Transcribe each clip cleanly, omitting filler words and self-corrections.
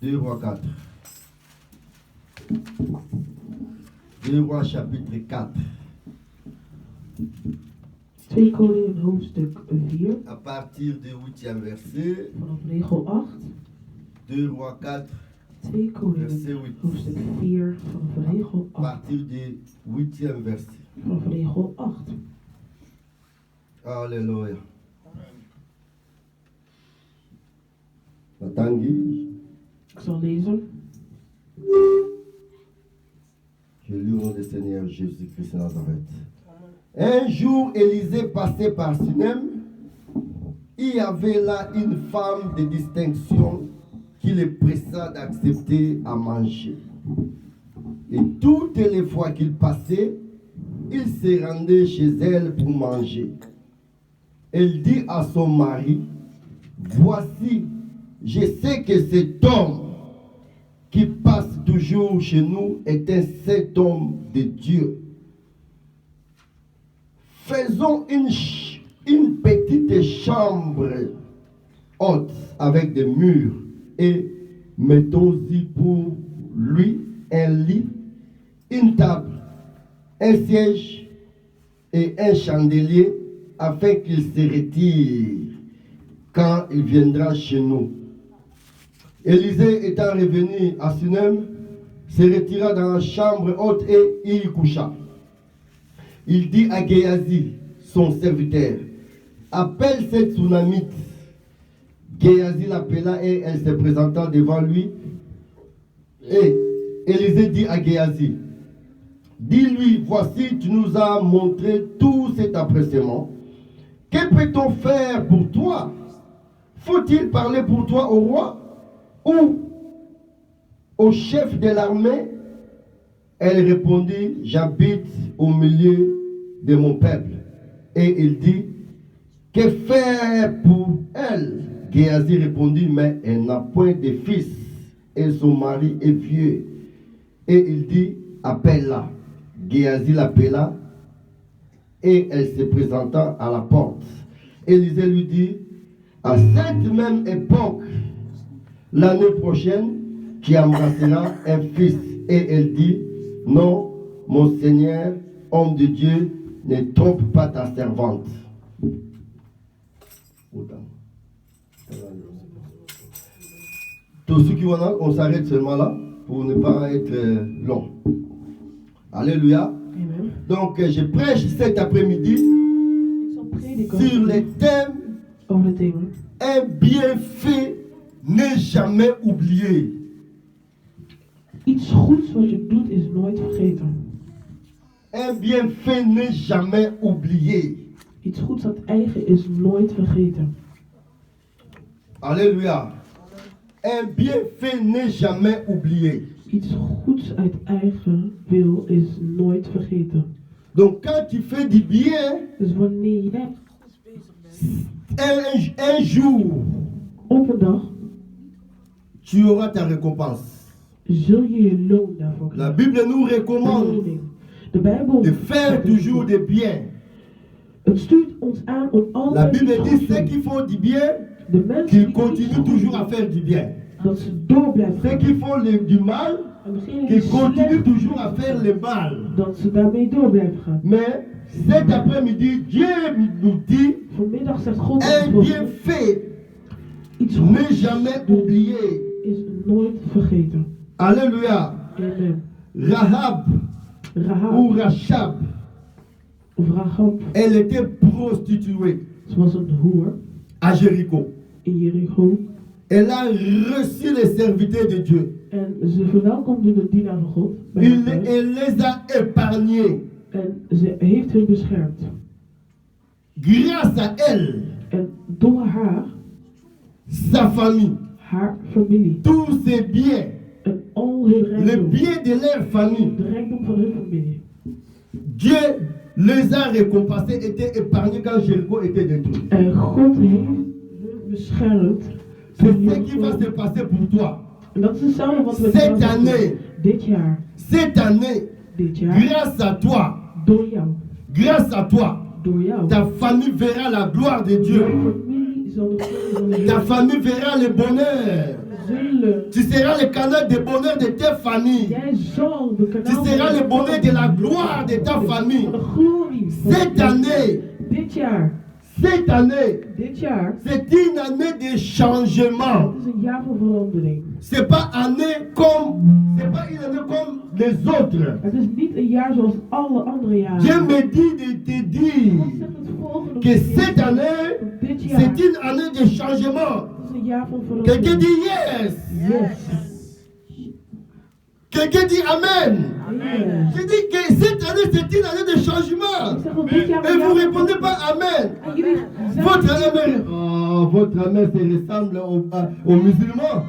2 Rois 4. 2 Rois chapitre 4. 2 Koningen hoofdstuk 4. À partir du 8e verset. Vanaf regel 8. 2 Rois 4. 2 Koningen hoofdstuk 4 vanaf regel 8. À partir du 8e verset. Vanaf regel 8. Alléluia. Tanguy. Ik zal lezen. Je lis au nom du Seigneur Jésus-Christ de Nazareth. Un jour, Élisée passait par Sunem. Il y avait là une femme de distinction qui le pressa d'accepter à manger. Et toutes les fois qu'il passait, il se rendait chez elle pour manger. Elle dit à son mari, voici, je sais que cet homme qui passe toujours chez nous est un saint homme de Dieu. Faisons une petite chambre haute avec des murs et mettons-y pour lui un lit, une table, un siège et un chandelier afin qu'il se retire quand il viendra chez nous. Élisée étant revenu à Sunem, se retira dans la chambre haute et il y coucha. Il dit à Géasi, son serviteur, appelle cette Tsunamite. Géasi l'appela et elle se présenta devant lui. Et Élisée dit à Géasi, dis-lui, voici, tu nous as montré tout cet appréciement. Que peut-on faire pour toi? Faut-il parler pour toi au roi ou au chef de l'armée? Elle répondit, j'habite au milieu de mon peuple. Et il dit, que faire pour elle? Géasi répondit, mais elle n'a point de fils et son mari est vieux. Et il dit, appelle-la. Géasi l'appela et elle se présenta à la porte. Élisée lui dit, à cette même époque, l'année prochaine, tu embrasseras un fils. Et elle dit, non, mon Seigneur, homme de Dieu, ne trompe pas ta servante. Tous ceux qui vont là, on s'arrête seulement là pour ne pas être long. Alléluia. Amen. Donc je prêche cet après-midi sur le thème over het thema. un bienfait n'est jamais oublié. Iets goeds wat je doet is nooit vergeten. Un bienfait n'est jamais oublié. Iets goeds uit eigen is nooit vergeten. Alléluia. Un bienfait n'est jamais oublié. Iets goeds uit eigen wil is nooit vergeten. Donc quand tu fais du bien, Dus wanneer jij un jour, op een dag tu auras ta récompense. zul je je loon daarvoor La krijgen. Bible nous recommande De Bijbel de faire toujours du bien. Het stuurt ons aan om La altijd Bible iets dit goeds te ceux doen. qui font du bien, De mensen qu'ils die continuent iets toujours à goeds faire du bien. doen, dat ze door blijven Ceux gaan. qui font du mal, En degene die qu'ils continuent slecht, toujours à faire le mal. dat ze daarmee door blijven gaan. Mais cet après-midi, Dieu nous dit, Vanmiddag zegt God un ons, bienfait iets n'est goeds jamais oublié. is nooit vergeten. Alléluia. Amen. Rahab ou Rahab, Rachab, of Rahab, elle était prostituée ze was een hoer à Jéricho. in Jericho. Elle a reçu les serviteurs de Dieu. En ze verwelkomde de dienaar van God bij haar thuis. Elle les a épargnés. En ze heeft hun beschermd. Grâce à elle, En door haar, sa famille, haar familie, tous ses biens, en al hun les rijkdom, biens de leur famille, de rijkdom van hun familie. Dieu les a récompensés, étaient épargnés quand Jéricho était détruit. En God heeft hun beschermd. C'est ce qui va se passer pour toi. En dat is hetzelfde wat we Cette doen année, dit jaar. cette année, Dit jaar, grâce à toi, door jou, grâce à toi, door jou. ta famille verra la gloire de Dieu. Jouw familie zal de glorie van de Ta Heer. famille verra le bonheur. zullen. Tu seras le canal de bonheur de ta famille. Jij zal de Tu kanaal seras le bonheur de la gloire de ta famille. van de glorie. Cette année, Dit jaar. cette année, Dit jaar. c'est une année de changement. Het is een jaar van verandering. C'est pas une année comme les autres. Het is niet een jaar zoals alle andere jaren. Dieu me dit de te God dire zegt het volgende. que cette année, Dit jaar. c'est une année de changement. Het is een jaar van Quelqu'un verandering. dit yes. Yes. Quelqu'un dit amen. Amen. Je dis que cette année, c'est une année de Ik changement. zeg dat dit jaar Et een vous ne jaar répondez pas amen. En jullie Votre zeggen amen, votre amen, ça ressemble aux musulmans.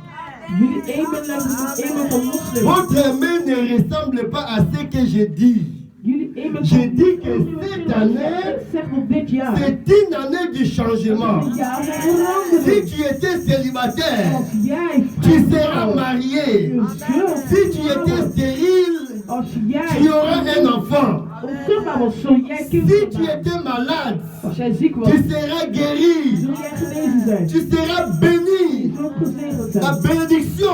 jullie amen lijkt op een amen van moslims. Votre amen ne ressemble pas à ce que je dis. Jullie amen Je van dis que moslims. cette année, Ik zeg dat dit jaar c'est une année du changement. een jaar van Si verandering. tu étais célibataire, Als jij tu vrouw seras marié. zult Si tu étais stérile, als tu jij auras un enfant. onvruchtbaar was, zul jij Si kinderen tu maken. étais malade, Als jij ziek was, tu seras guéri. zul jij genezen zijn. Tu seras béni. Je zult gezegend La zijn. bénédiction,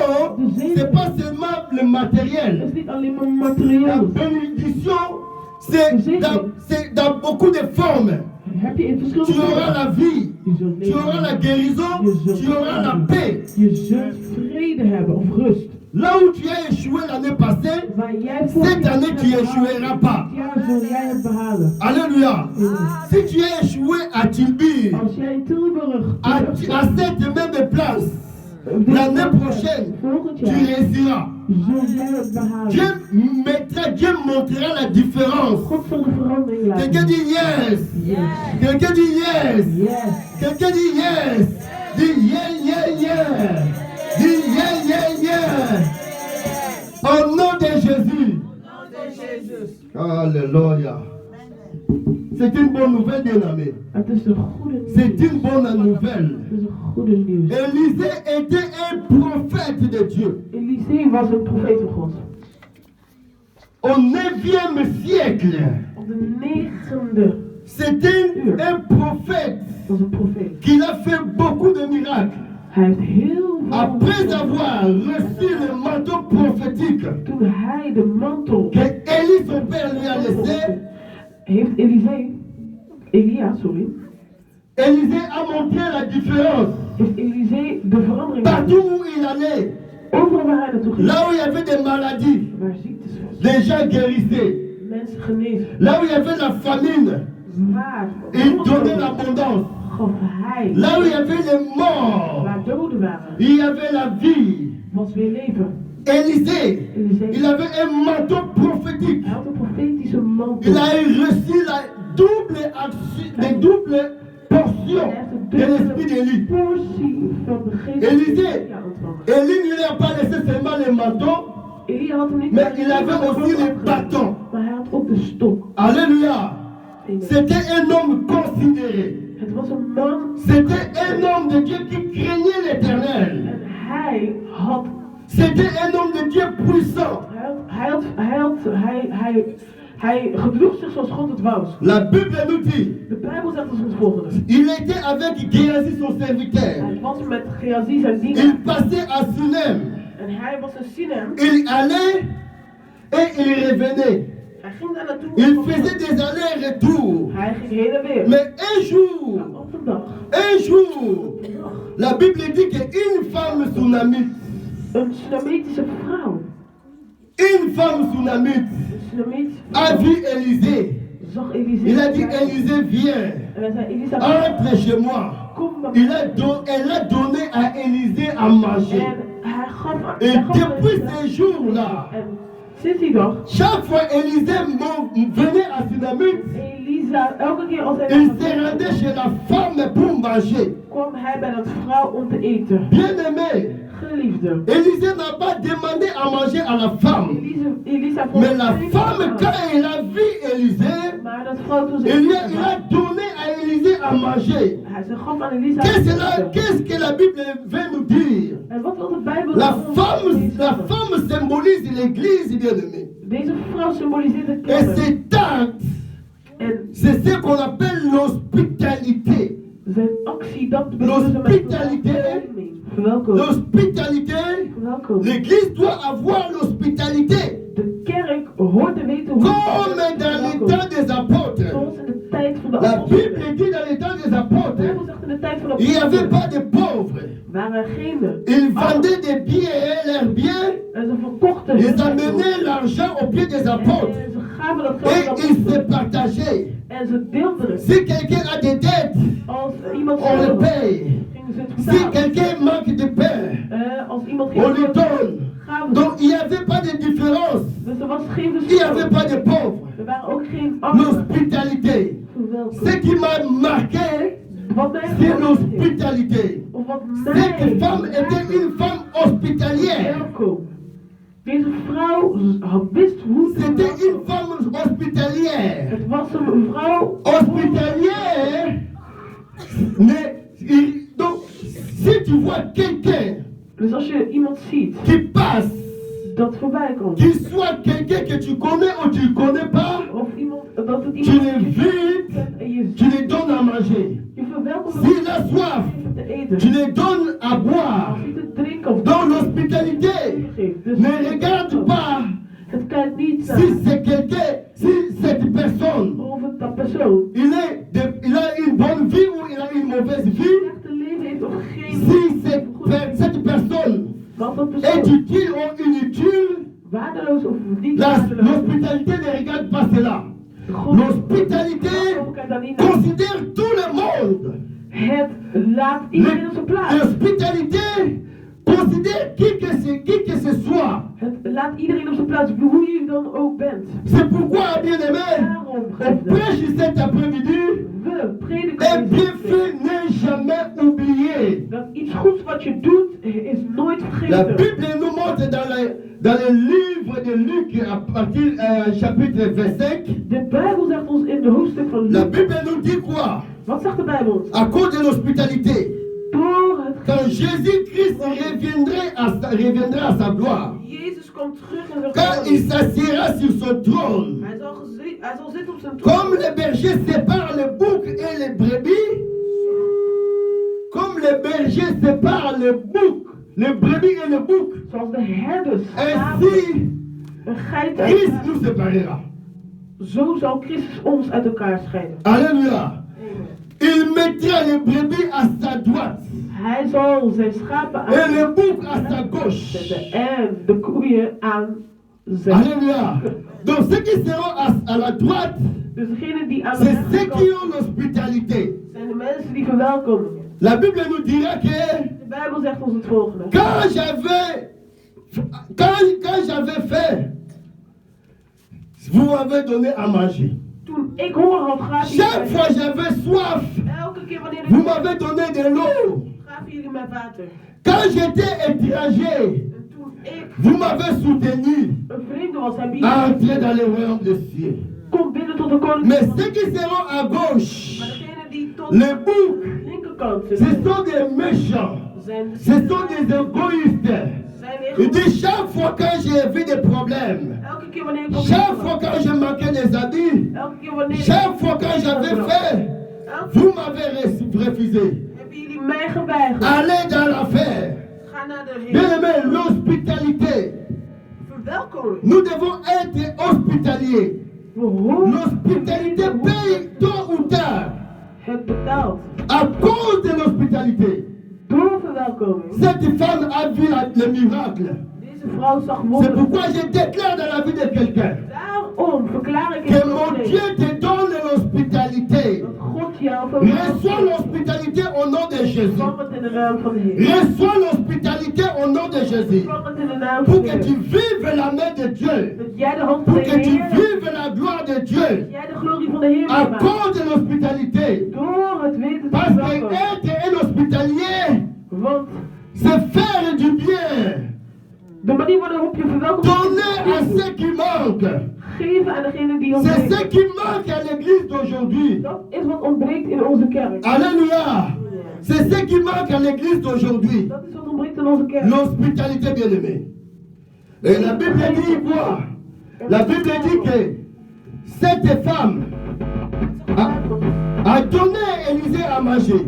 c'est pas seulement le Het matériel. is niet alleen maar La materieel. bénédiction, c'est dans beaucoup de formes. Heb je in Tu verschillende auras vormen. la vie, Je zult tu auras la leven. guérison, tu auras la paix. Je zult vrede hebben of rust. Là où tu as échoué l'année passée, Waar jij voor cette année tu échoueras pas. dit jaar zul jij het behalen. Alléluia. Si tu as échoué à Tilbir, Als jij in Tilburg à cette même place, l'année prochaine, volgend tu jaar réussiras. zul jij het behalen. Dieu montrera la différence. God zal de verandering laten. Quelqu'un dit yes. Yes. Quelqu'un dit yes. Yes. Quelqu'un dit yes. Dis yeah, yeah, yeah. Dis yeah, yeah, yeah. Au nom de Jésus. Alléluia. C'est une bonne nouvelle, bien-aimé. Het is een goede nieuws. C'est une bonne nouvelle. Het is een goede nieuws. Élisée était un prophète de Dieu. Elisee was een profeet van God. Au 9e siècle, Op de 9e c'était un prophète was een profeet. qui a fait beaucoup de miracles. Hij heeft heel veel Après avoir reçu le manteau prophétique toen hij de mantel que Élie, son père, lui a laissé, heeft Elia, Élisée a montré la différence. heeft Elisee de verandering Partout où il allait, overal waar hij naartoe ging, là où il y avait des maladies, waar ziektes was, les gens guérissaient. mensen genezen, Là où il y avait la famine, waar il donnait l'abondance. gaf hij, Là où il y avait les morts, waar doden waren, il y avait la vie. was weer leven. Élisée, il Elisee, avait un manteau prophétique. hij had een profetische mantel. Il a reçu la double action, les doubles portions de l'esprit d'Élie. portie van de geest Élisée, Elia ontvangen. Élie ne lui a pas laissé seulement le manteau, Elia had hem niet mais il avait aussi les bâtons. maar hij had ook de stok. Alléluia. Amen. C'était un homme considéré. Het was een man C'était un homme de Dieu qui craignait l'Éternel. en C'était un homme de Dieu puissant. Hij gedroeg zich zoals God het wou. La Bible nous dit, De Bijbel zegt als het volgende. il était avec Géasi son serviteur. Hij was met Gehazi zijn dienaar Il passait à Sunem. en hij was een Sinem. Il allait et il revenait. Hij ging daar naartoe. Il faisait des allers-retours. Hij ging heen en weer. Mais un jour, Op een dag. la Bible dit qu'une femme sunamite, Een Sunamitische vrouw. une femme sunamite Een Sunamitische a vrouw. vu Élisée. Zag Elisee. Il a dit, Élisée, viens, En hij zei, Elisa, entre chez moi. kom bij mij. Elle a donné à Élisée à manger. En hij gaf aan. Et depuis ces jours-là, En sinds die dag, chaque fois Élisée venait à Sunamite, Elisa, elke keer als hij il se rendait chez la femme pour manger. kwam hij bij dat vrouw om te eten. Bien-aimé, Geliefde. Élisée n'a pas demandé à manger à la femme. Elisa Mais la femme, quand elle a vu Élisée, maar dat vrouw toen ze il a donné à Élisée à manger. ze gaf aan Elisa. Qu'est-ce que la Bible veut nous dire? En wat wil de Bijbel La ons femme symbolise l'Église, bien-aimé. Deze vrouw symboliseert de Et kerk. cet acte, En c'est ce qu'on appelle l'hospitalité. Zijn actie, dat bedoelen ze met L'hospitalité, verwelkom. l'hospitalité, Verwelkom. l'église doit avoir l'hospitalité. De kerk hoort te weten hoe Comme dans le temps des apôtres. zoals in de tijd van de La apostelen. Bible dit dans le temps des De apôtres, Bijbel zegt in de tijd van de il n'y avait apostelen pas de pauvres. waren er geen. Ils vendaient des biens et leurs biens. En ze verkochten Ils hun amenaient l'argent au pied des apôtres. en ze gaven dat Et geld aan de ils se apostelen. partageaient. En ze deelden het. Si quelqu'un a des dettes, Als iemand on le schuldig paye. gingen ze het Si betalen. quelqu'un manque de pain, Als iemand on lui geen donne. gaven ze. Donc il n'y avait pas de différence. Dus er was geen Il n'y avait verschil. pas de pauvres. Er waren ook geen armen. L'hospitalité. Verwelkom. Ce qui m'a marqué, Wat mij c'est geholpen heeft, l'hospitalité. of wat Cette mij femme était une femme hospitalière. welkom. Deze vrouw wist hoe te C'était une welkom. femme hospitalière. Het was een vrouw Hospitalière. Donc, si tu vois quelqu'un Dus als je iemand ziet qui passe, dat voorbij komt, qu'il soit quelqu'un que tu connais ou tu ne connais pas, of iemand, dat het tu iemand l'invites, kent en je, tu lui donnes à manger. je verwelkomt S'il a soif, om te eten. tu lui donnes à boire. Als hij te drinken of Dans l'hospitalité, geeft. Dus ne regarde pas het kijkt niet naar si c'est quelqu'un, si cette personne, of het dat persoon il a une bonne vie ou il a une mauvaise een vie. slechte leven heeft of geen. Si cette personne Want dat est persoon utile ou inutile, waardeloos of niet waardeloos. l'hospitalité ne regarde pas cela. God L'hospitalité kijkt daar niet naar. considère tout le monde. Het laat iedereen op zijn plaats. L'hospitalité considère qui que ce soit. Het laat iedereen op zijn plaats, hoe je dan ook bent. C'est pourquoi, bien-aimé, Daarom, on geliefde, prêche cet après-midi. we prediken Un deze bienfait n'est jamais oublié. dat iets goeds wat je doet, is nooit La vergeten. Bible nous montre dans le livre de Luc, à partir chapitre 25, De Bijbel zegt ons in de hoofdstuk van la Luc. Bible nous dit quoi? Wat zegt de Bijbel ons? À cause de l'hospitalité. Door het Quand Jésus-Christ reviendra à sa gloire, Jezus komt terug in zijn quand il glorie. s'assiera sur son trône, Hij zal zitten op zijn comme troon. les bergers séparent le bouc et les brebis, comme les bergers séparent le bouc, les brebis et le bouc, Zoals de herders ainsi een geit Christ uit. nous séparera. Zo zal Christus ons uit elkaar scheiden. Alléluia. Il mettra les brebis à sa droite Hij zal zijn schapen et aan le bouc à sa gauche. zetten en de koeien aan zijn. Alléluia. Donc ceux qui seront à la droite, Dus degenen die aan de c'est ceux qui rechterkant ont l'hospitalité. zijn de mensen die verwelkomen. La Bible nous dira que De Bijbel zegt ons het volgende. quand j'avais faim, vous m'avez donné à manger. Toen ik honger had, gaven Chaque jullie fois j'avais soif, mij. Elke keer wanneer vous ik m'avez donné de l'eau. gaven jullie mij water. Quand j'étais étranger, En toen ik vous m'avez soutenu een vreemde was, heb à je entrer dans le royaume des cieux. kom binnen tot de Mais koninkrijk. ceux qui seront à gauche, Maar degenen die tot les boucs, de linkerkant ce zitten, sont des méchants, zijn ce sont des égoïstes. Il dit chaque fois que j'ai vu des problèmes, elke keer wanneer ik op chaque fois que je manquais des habits, elke keer wanneer chaque fois que j'avais faim, elke vous m'avez refusé. hebben jullie mij geweigerd. Allez dans l'affaire. Ga naar de Bien Heer. aimé, l'hospitalité. Verwelkom. Nous devons être hospitaliers. We horen L'hospitalité paye tôt ou tard. het betaald. À cause de l'hospitalité. Door verwelkoming. Cette femme a vu le miracle. Deze vrouw zag C'est wonderen. pourquoi je déclare dans la vie de quelqu'un Daarom verklaar ik in que het mon leven Dieu te donne l'hospitalité. dat God jou Reçois verwelkomt. l'hospitalité au nom de Jésus. Vang het in de naam van de Heer. Reçois l'hospitalité au nom de Jésus. Vang het in de naam van Pour de que tu Heer. vives la main de Dieu. Dat jij de hand van Pour de que tu Heer. vives la gloire de Dieu. Dat jij de glorie van de Heer À maakt. cause de l'hospitalité. Door het weten te Parce verwelkomen. qu'être un hospitalier, Want c'est faire du bien. de manier waarop je verwelkomt Donner à ceux qui manquent. geven aan degene die C'est ce ontbreken. qui manque à l'église d'aujourd'hui. Dat is wat ontbreekt in onze kerk. Alléluia. C'est ce qui manque à l'église d'aujourd'hui. Dat is wat ontbreekt in onze kerk. L'hospitalité, bien-aimée. Et la Bible dit quoi? La Bible dit que cette femme, a donné Élisée à manger.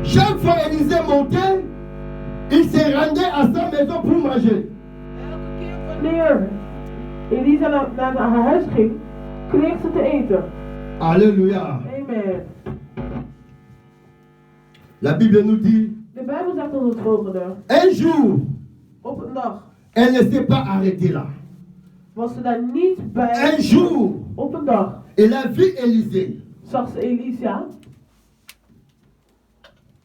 Chaque fois Élisée montait, il se rendait à sa maison pour manger. Wanneer Elisa naar haar huis ging, kreeg ze te eten. Alléluia. Amen. La Bible nous dit, De Bijbel zegt ons het volgende. un jour, Op een dag elle ne s'est pas arrêtée là. was ze daar niet bij. Un jour, Op een dag elle a vu Élisée. zag ze Elisa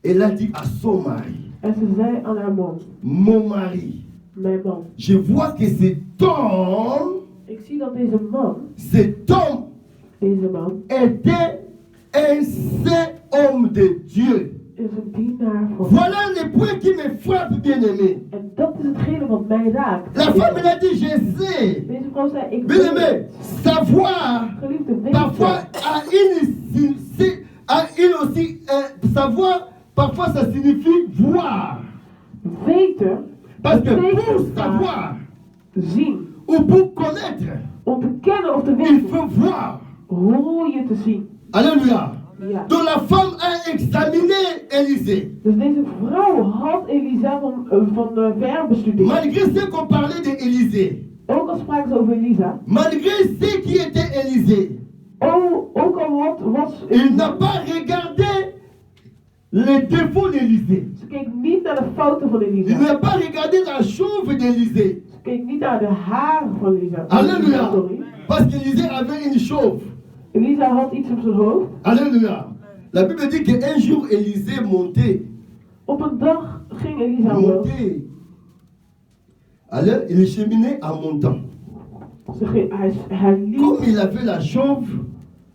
Elle a dit à son mari, en ze zei aan haar man, mon mari, mijn man, je vois que cet homme, ik zie dat deze man était un saint homme de Dieu. is een dienaar van God. Voilà le point qui me frappe, bien-aimé. En dat is hetgene wat mij raakt. La femme, elle a dit, je sais. Deze vrouw zei, ik Bien-aimé, savoir, geliefde parfois, savoir, parfois, ça signifie voir. weten, Parce que pour betekent savoir, zien, ou pour connaître, om te kennen of te il weten, faut voir. hoor je te zien. Alléluia. Ja. Donc la femme a examiné Élisée. Dus deze vrouw had Elisa van ver bestudeerd. Malgré ce qu'on parlait d'Élisée, Ook al spraken ze over Elisa. malgré ce qui était Élisée, Ook al wat was il n'a pas regardé les défauts d'Élisée. Ze keek niet naar de fouten van Il Elisa. n'a pas regardé la chauve d'Élisée. Ze keek niet naar de haren van Elisa. Alléluia. Sorry. Parce qu'Élisée avait une chauve. Elisa had iets op zijn hoofd. Alléluia. La Bible dit qu'un jour Élisée montait. Op een dag ging Elisa omhoog. Montait. Alors il cheminait en montant. Hij liep, Comme il avait la chauve,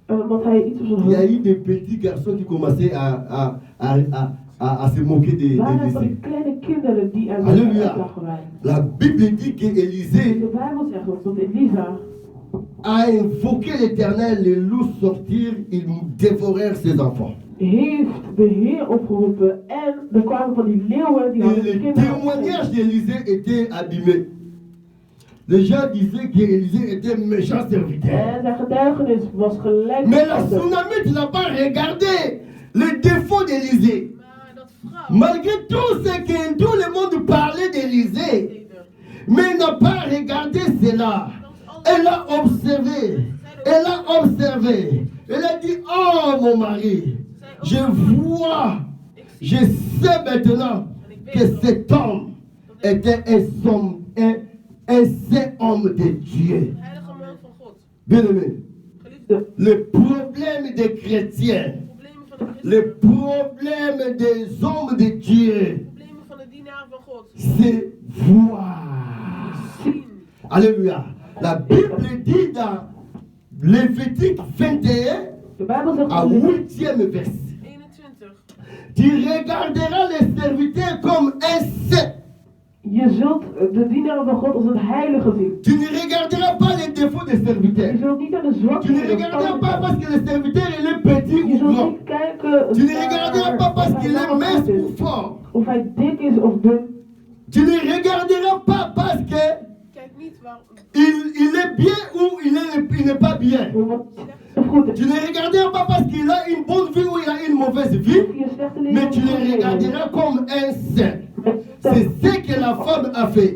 want hij iets op zijn il y a hoofd. eu des petits garçons qui commençaient à se moquer Waren van d'Élisée. die kleine kinderen die er Alléluia. uitlachen waren. La Bible dit qu'Élisée De Bijbel zegt ons dat Elisa a invoqué l'Éternel, les loups sortirent, ils dévorèrent ses enfants. heeft de Heer opgeroepen en er kwamen van die leeuwen die Et hadden de le kinderen témoignage opgegeten. d'Élisée était abîmé. Les gens disaient qu'Élisée était un méchant serviteur. En zijn getuigenis was gelijk. Mais la tsunamite n'a pas regardé les défauts d'Élisée. Maar dat vrouw, Malgré tout ce que tout le monde parlait d'Élisée, mais elle n'a pas regardé cela. Elle a observé. Elle a observé. Elle a dit, oh mon mari, je vois, je sais maintenant que cet homme était un saint homme de Dieu. heilige man van God. Bien-aimé, Geliefde, le problème des chrétiens, problemen van de christen, le problème des hommes de Dieu, problemen van de dienaar van God. c'est voir. Zien. Alléluia. La Bible dit dans Lévitique 21 De Bijbel zegt à ons in 8e verset, 21. tu regarderas les serviteurs comme un saint. je zult de dienaren van God als een heilige zien. Tu ne regarderas pas les défauts des Je serviteurs. zult niet naar de Tu ne zwakheden regarderas pas parce que le serviteur il est petit Je ou zult grand. niet kijken Tu ne regarderas pas parce qu'il est mince ou fort. of hij dik is of dun. Tu ne regarderas pas parce que Kijk niet waar. il est bien ou il n'est pas bien. Of wat of goed is. Tu ne regarderas pas parce qu'il a une bonne vie ou il a une mauvaise vie. Of je slechte leven Mais tu of le goed leven. regarderas comme un saint. C'est Met- ce que la femme a fait.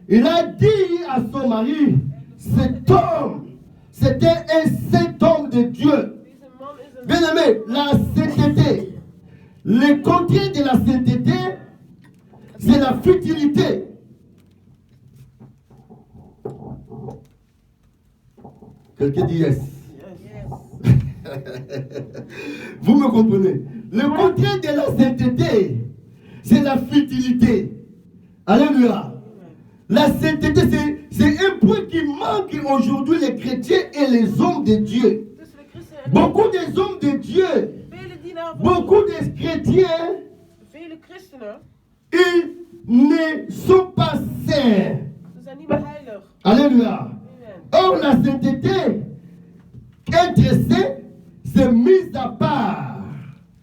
Il a dit à son mari, cet homme, c'était un saint homme de Dieu. Deze man is een. Bien aimé, la sainteté, le contraire de la sainteté, c'est la futilité. Quelqu'un dit yes. Vous me comprenez? Le contraire de la sainteté, c'est la futilité. Alléluia. La sainteté, c'est un point qui manque aujourd'hui les chrétiens et les hommes de Dieu. Tussen de christen en Beaucoup des hommes de Dieu, vele dienaren van beaucoup God. des chrétiens, Vele christenen, ils ne sont pas saints. ze zijn niet meer heilig. Alléluia. Amen. Or, la sainteté, être saint, c'est mis à part.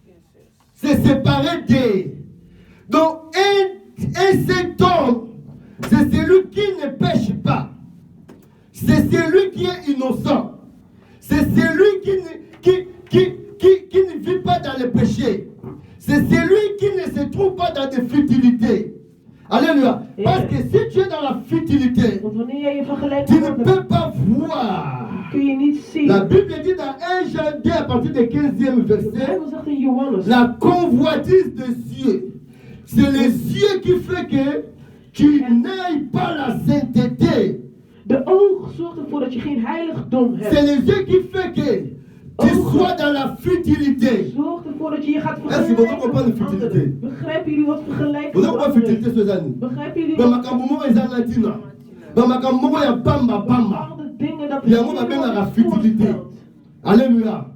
Yes, yes. C'est séparé d'eux. Donc, un saint homme, c'est celui qui ne pêche pas. C'est celui qui est innocent. C'est celui qui ne vit pas dans le péché. C'est celui qui ne se trouve pas dans des futilités. Alléluia. Parce que si tu es dans la futilité, Want wanneer jij je vergelijkt tu met ne God, peux pas voir. kun je niet zien. La Bible dit dans 1 Jean 2 à partir du 15e De verset, Bijbel zegt in Johannes, la convoitise des yeux. C'est les yeux qui fait que tu n'aies pas la sainteté. de oog zorgt ervoor dat je geen heiligdom C'est hebt. les yeux qui fait que tu sois dans la futilité. Zorgt ervoor dat je je gaat Est-ce que vous vergelijken comprenez met de anderen. futilité? Begrijpen jullie wat vergelijken Vous met avez pas anderen? futilité ces années. Begrijpen jullie Dans ma wat camoufle, ils ont latina. Dans ma camoufle, il y a bamba bamba. bepaalde dingen dat Il y a un même dans la futilité. Alléluia.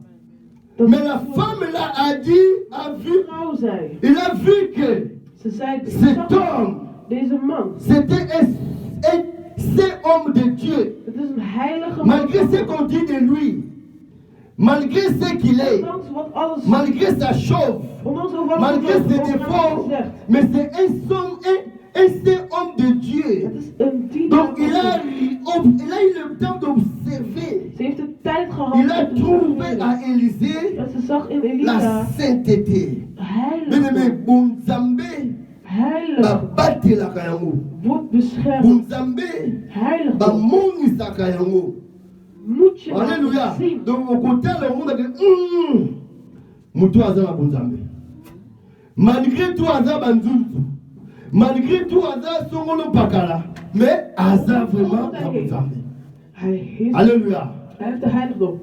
Mais la femme là a dit, a vu, vrouw zei, il a vu que ze zei, cet homme, deze man, c'était un saint homme de Dieu. het is een heilige man. Malgré ce qu'on dit de lui, malgré ce qu'il est, Ondanks wat alles, malgré sa chauve, ondanks wat malgré ses over hem défauts, zegt. mais c'est un saint homme de Dieu. Het is een dienaar Donc van il a God. eu le temps d'observer. Ze heeft de tijd gehad Il a om te trouvé observeren. à Élisée En ze zag in la Elisa sainteté. Bien-aimé, heilig, Bounzambe, heilig, Babate la kayango. wordt beschermd, Bounzambe, heilig, Bamoni sa kayango. moet je Alléluia. laten zien. Donc au côté, le monde a dit, Moutou Azama Bounzambe. Malgré tout, Azam Banzuntu. Malgré tout, Azam Songolo Pakala. Mais Azam vraiment Bounzambe. Hij Alléluia. heeft de heiligdom.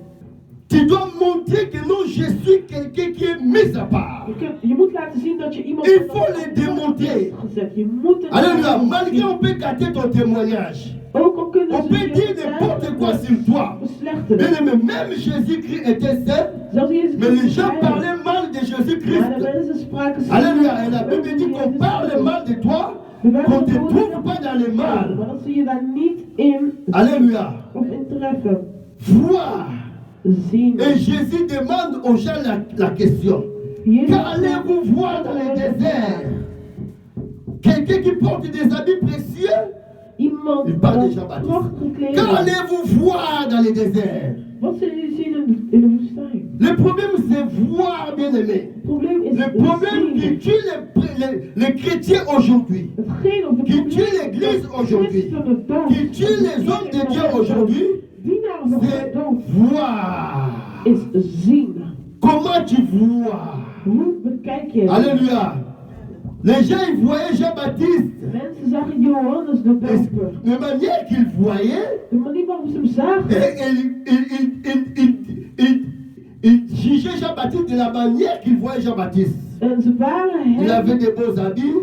Tu dois montrer que non, je suis quelqu'un qui est mis à part. Je moet laten zien dat je iemand Il bent faut dat les God démonter. heeft gezet. Je moet het Alléluia. laten Malgré zien. on peut gâter ton témoignage. Ook al kunnen On ze peut je dire n'importe quoi sur toi. verslechteren. Bien aimé, même Jésus-Christ était saint, Zelfs Jezus mais les Christus gens zei, parlaient mal de maar de Jésus-Christ. mensen spraken Alléluia. Et la Bible dit qu'on parle mal de toi, qu'on ne te trouve pas dans le mal. maar dat ze je daar niet in Alléluia. of in treffen. Voir. Zien. Et Jésus demande aux gens la question. Jezus Qu'allez-vous voir dans le désert? Quelqu'un qui porte des habits précieux? iemand Il parle de dat Jean-Baptiste. prachtige kleding. Qu'allez-vous voir dans le désert? Wat zullen jullie zien in de woestijn? Le problème c'est voir, bien aimé. Het probleem is Le problème qui zien. tue les chrétiens aujourd'hui, Hetgeen of de qui tue probleem l'église aujourd'hui, christenen dood. qui tue les hommes de Dieu aujourd'hui, Dienaren van c'est God dood voir. is zien. Comment tu vois? Hoe bekijk je het? Alléluia. Les gens ils voyaient Jean-Baptiste. Mensen zagen Johannes de Et Doper. de manière qu'ils voyaient, De manier waarop ze hem zagen. il jugeait Jean-Baptiste de la manière qu'il voyait Jean-Baptiste. En ze waren Il avait hem des beaux habits,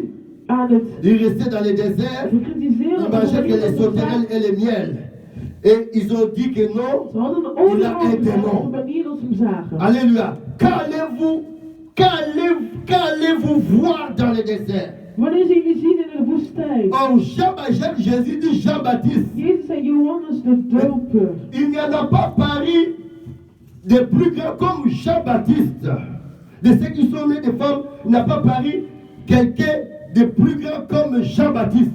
aan het il restait dans les déserts, bekritiseren. il mangeait que les sauterelles et les miels. Et ils ont dit que non. Ze hadden een Il a un oordeel démon. over de manier dat ze hem zagen. Alléluia. Qu'allez-vous voir dans le désert? Wanneer ze jullie zien in de woestijn? Oh, Jésus dit Jean-Baptiste. Jezus zei Johannes de Doper. Il n'y en a pas Paris de plus grands comme Jean-Baptiste. De ceux qui sont nés de femmes, il n'y a pas Paris quelqu'un de plus grand comme Jean-Baptiste.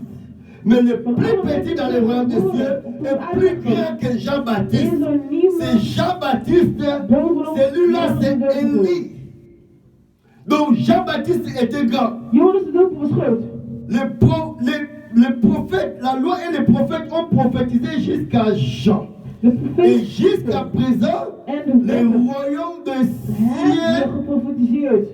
Mais le plus petit dans le royaume des cieux est plus grand que Jean-Baptiste. C'est Jean-Baptiste, celui-là c'est Élie. Donc Jean-Baptiste était grand. Johannes de Doper was groot. Les prophètes, la loi et les prophètes ont prophétisé jusqu'à Jean. De Et profeet jusqu'à présent, en de les royaumes des cieux, hebben geprofetiseerd.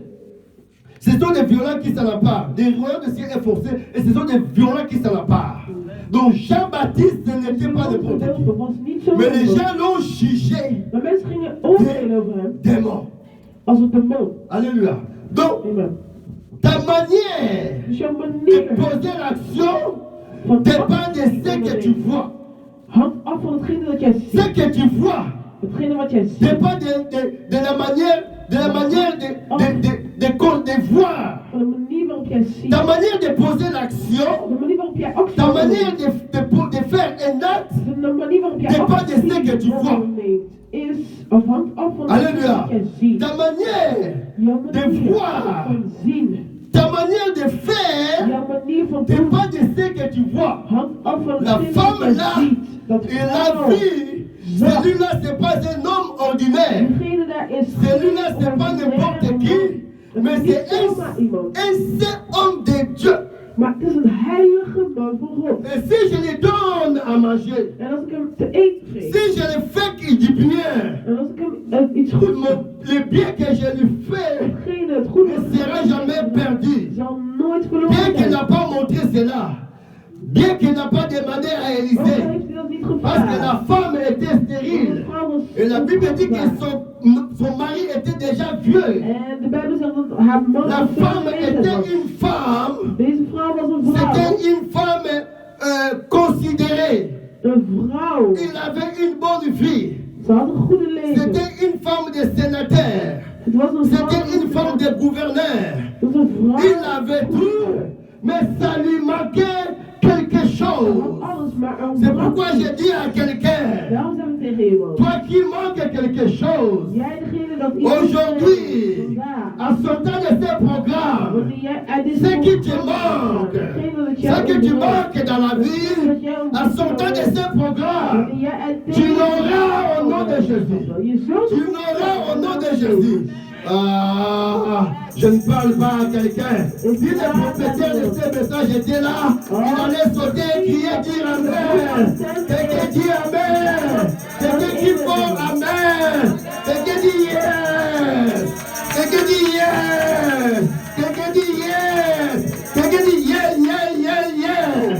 ce sont des violents qui s'en emparent. Les royaumes des cieux est forcé et ce sont des violents qui s'en emparent. Donc Jean-Baptiste n'était pas le Johannes de prototype. Doper was niet zo Mais les groot. gens l'ont jugé Maar mensen gingen oordelen over hem démon. als een demon. Alléluia. Donc, Amen. ta manière Dus jouw de manier poser l'action van dépend de ce que tu vois. hangt af van hetgene dat jij Ce ziet. que tu vois Hetgene wat jij ziet. dépend de la manière de voir. Van de manier waarop jij ziet. Ta manière de poser l'action, De manier waarop jij actie ta manière onderneemt. de faire un acte, De manier waarop jij dépend de ce que tu actie vois. onderneemt. Is of hangt af van Alléluia. wat jij ziet. Ta manière Jouw de manier voir, van zien. ta manière de faire Jouw manier van doen. dépend de ce que tu vois. Hangt af van La hetgene femme wat là, jij ziet. Dat elle a vrouw vu zag. Celui-là, ce n'est pas un homme ordinaire. Diegene daar is Celui-là, ce n'est pas n'importe qui, mais c'est zomaar iemand. un saint homme de Dieu. Maar het is een heilige man van God. Et si je lui donne à manger, En als ik hem te eten geef, si je le fais qu'il dit bien, en als ik hem iets goeds doe, le bien que je lui fais hetgene het goede ne sera jamais perdu. zal nooit Bien verloren qu'il zijn. n'a pas montré cela, bien qu'il n'a pas demandé à Ook Élisée, heeft hij dat niet parce que gevraagd. la femme était Want de stérile. vrouw was Et la Bible dit que son mari était déjà vieux. En de Bijbel zegt dat haar man La een femme vrouw était was. une femme, Deze vrouw was een vrouw. c'était une femme considérée. Een vrouw. Il avait une bonne vie. Ze had een goede leven. C'était une femme de sénateur. Het was een vrouw. C'était une femme de gouverneur. Het was een vrouw. Il avait tout, mais ça lui manquait quelque Ze chose. had alles, maar een C'est vrouw. pourquoi je dis à quelqu'un, Daarom zeg ik tegen iemand. toi qui manque quelque chose, Jij degene dat iets aujourd'hui, vandaag. en sortant de ces programmes, Wanneer jij uit deze ce qui te programma manque, degene dat ce jij que tu ontbreekt, manques dans la vie, en sortant de ces programmes, wanneer jij uit tu deze l'auras au nom de Jésus. je zult Tu l'auras au nom de Jésus. Ah, je ne parle pas à quelqu'un. Si le propriétaire de ce message était là, il allait sauter, crier, dire Amen. Quelqu'un dit Amen. Quelqu'un dit fort Amen. Quelqu'un dit Yes. Quelqu'un dit Yes. Quelqu'un dit Yes. Quelqu'un dit Yeah, yeah, yeah, yeah.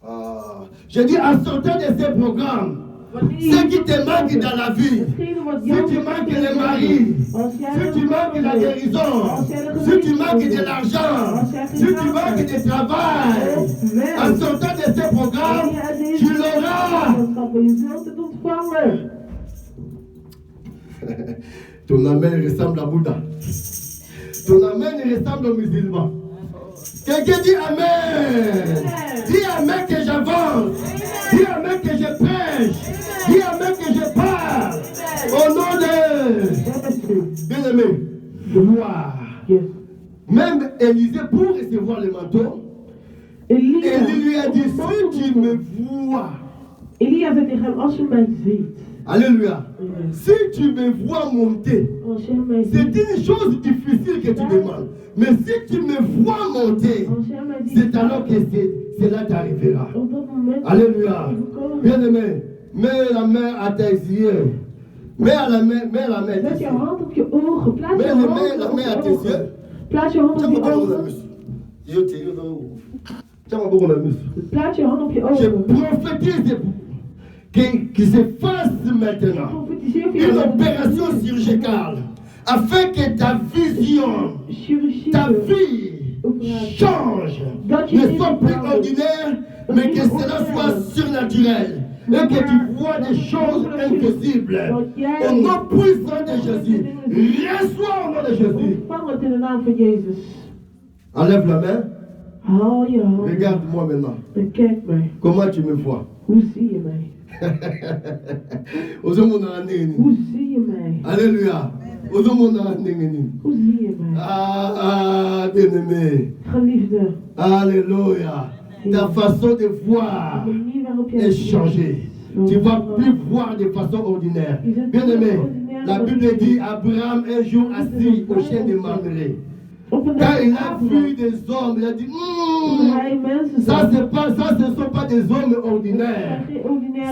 Ah, je dis en sortant de ce programme, ce qui te manque dans la vie, si tu manques le mari, si tu manques la guérison, si tu manques de l'argent, si tu manques de travail, en sortant de ce programme, tu l'auras. je zult het ontvangen. Ton amen ressemble à Bouddha. Ton amen ressemble au musulman. Quelqu'un dit Amen. Dis Amen que j'avance. Dis Amen que je prêche. Dis Amen que je parle. Au nom de... Bien-aimé, voir. Yes. Même Élisée, pour recevoir le manteau, Elia Élie lui a dit, si tu me vois, Elia zei tegen hem, als je mij ziet, Alléluia, si tu me vois monter, als je mij c'est ziet, une chose difficile que tu demandes. Mais si tu me vois monter, als jij mij ziet, c'est alors que cela t'arrivera. op dat moment Alléluia. Bien-aimé, mets la main à tes yeux. Mets la main à Zet tes je yeux. hand op je ogen, plaats je Mets hand la op main à je tes yeux. ogen. Plaats je hand Tiens op je ma beaucoup la ogen. muscle. Tiens ma beaucoup la muscle. Plaats je hand op je Je ogen. prophétise qu'il se fasse maintenant Profetiseer voor une je opération chirurgicale afin que ta vision, chirurgie. ta vie change, ne soit plus ordinaire, mais que cela soit surnaturel. Et que tu vois des choses impossibles. Au nom puissant de Jésus. Reçois au nom de Jésus. Ontvang het in de naam van Jezus. Enlève la main. Haal je hand. Regarde-moi maintenant. En kijk mij. Comment tu me vois? Hoe zie je mij? Hoe zie je mij? Alléluia. Hoe zie je mij? Ah, bien-aimé. Geliefde. Alléluia. Ta façon de voir De manier waarop jij est changée. Tu ne vas plus voir de façon ordinaire. Bien-aimé, la Bible dit Abraham un jour assis au chêne de Mamré. Op een Quand dag il a vu des hommes, il a dit toen hij mensen ça, zag. ça, ce ne sont pas des hommes ordinaires.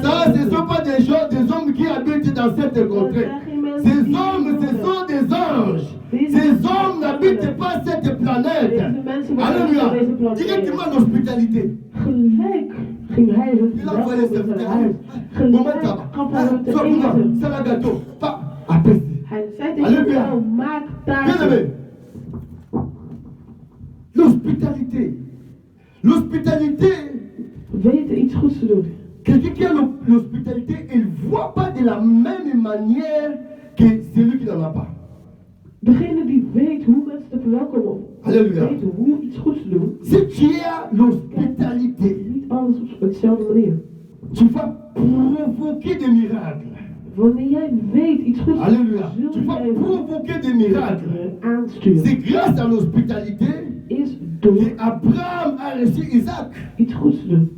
Ça, ce ne sont pas des hommes qui habitent dans cette contrée. Ces hommes, ce sont des anges. Ces hommes n'habitent pas cette planète. Alléluia. Directement l'hospitalité. Gelijk ging hij Il a envoyé ses zijn frères. huis. Moment Gelijk là-bas. gaf hij het te Sois eten. c'est la gâteau. Pas apaiser. Hij zei tegen Alléluia. jou, maak Bien taarten. aimé. L'hospitalité. L'hospitalité. Weten iets goeds te doen. Quelqu'un qui a l'hospitalité, il ne voit pas de la même manière que celui qui n'en a pas. Degene die weet hoe mensen te verwelkomen, Alléluia. weet hoe iets goeds te doen, Si tu as l'hospitalité, niet alles op dezelfde manier. tu vas provoquer des miracles. Wanneer jij weet iets goeds te doen, Alléluia. zul Tu vas jij provoquer des miracles. aansturen. C'est grâce à l'hospitalité Is door qu'Abraham a reçu Isaac. iets goeds te doen.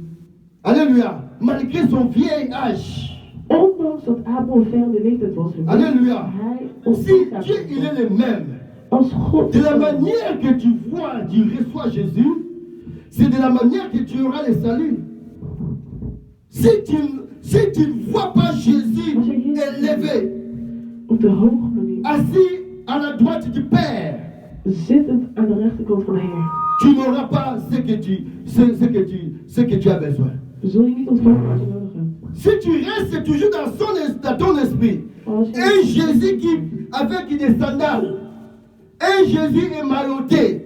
Alléluia. malgré son vieil âge. Ondanks dat Abel ver in de leeftijd was geweest, Alléluia. hij Si ontdekte Dieu, il est le même. als God. De la manière que tu vois, tu reçois Jésus, c'est de la manière que tu auras le salut. Si tu ne vois pas Jésus élevé, Op de hoge manier, assis à la droite du Père, zittend aan de rechterkant van de Heer, tu n'auras pas ce que tu as besoin. zul je niet ontvangen wat je nodig hebt. Si tu restes toujours dans ton esprit, Als je un Jésus qui, avec des sandales, un Jésus émalotté,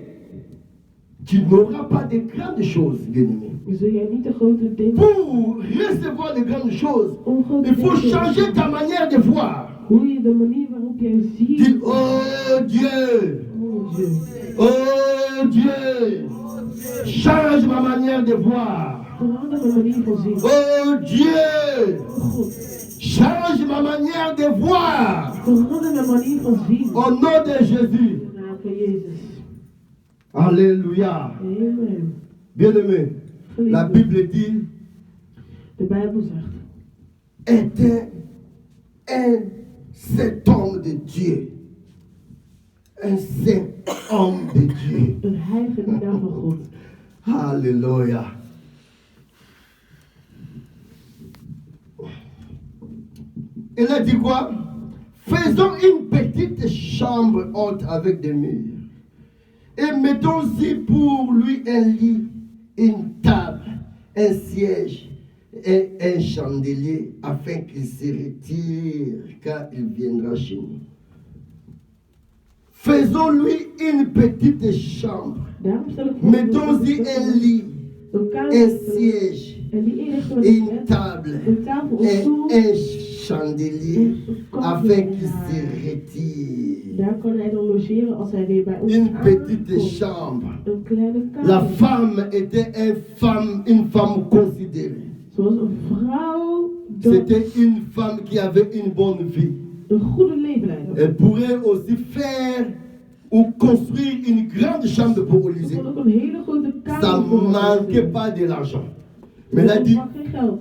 tu n'auras pas de grandes choses, bien-aimé. zul jij niet de grote dingen, Pour recevoir de grandes choses, om grote il faut dingen, changer ta manière de voir. hoe je de manier waarop jij ziet. Dis, oh Dieu, Oh Dieu, oh Dieu, change ma manière de voir. verander mijn manier van zien. Oh Dieu, Oh God, change ma manière de voir. verander mijn manier van zien. Au nom de Jésus. In de naam van Jezus. Alléluia. Amen. Bien-aimé, la Geliefde, Bible dit, de Bijbel zegt, était cet homme de Dieu. Un saint homme de Dieu. een heilige dienaar van God. Alléluia. Il a dit quoi? Faisons une petite chambre haute avec des murs. Et mettons-y pour lui un lit, une table, un siège et un chandelier afin qu'il se retire quand il viendra chez nous. Faisons-lui une petite chambre. Daarom stel ik voor Mettons-y un lit, een kamer un te- siège, en die inrichten met une een bed, table een tafel, een et stoel. un chandelier afin qu'il se retire. Daar kan hij dan logeren als hij weer bij ons Une petite aankomt. chambre. Een kleine kamer. La femme était une femme considérée. Zoals een vrouw dat C'était une femme qui avait une bonne vie. een goede leven leidde. Elle pourrait aussi faire ou construire une grande chambre pour Ze Élysée. kon ook een hele grote Ça kamer ne voor ons manquait hebben. pas de l'argent. Mais elle a dit, Maar geen geld.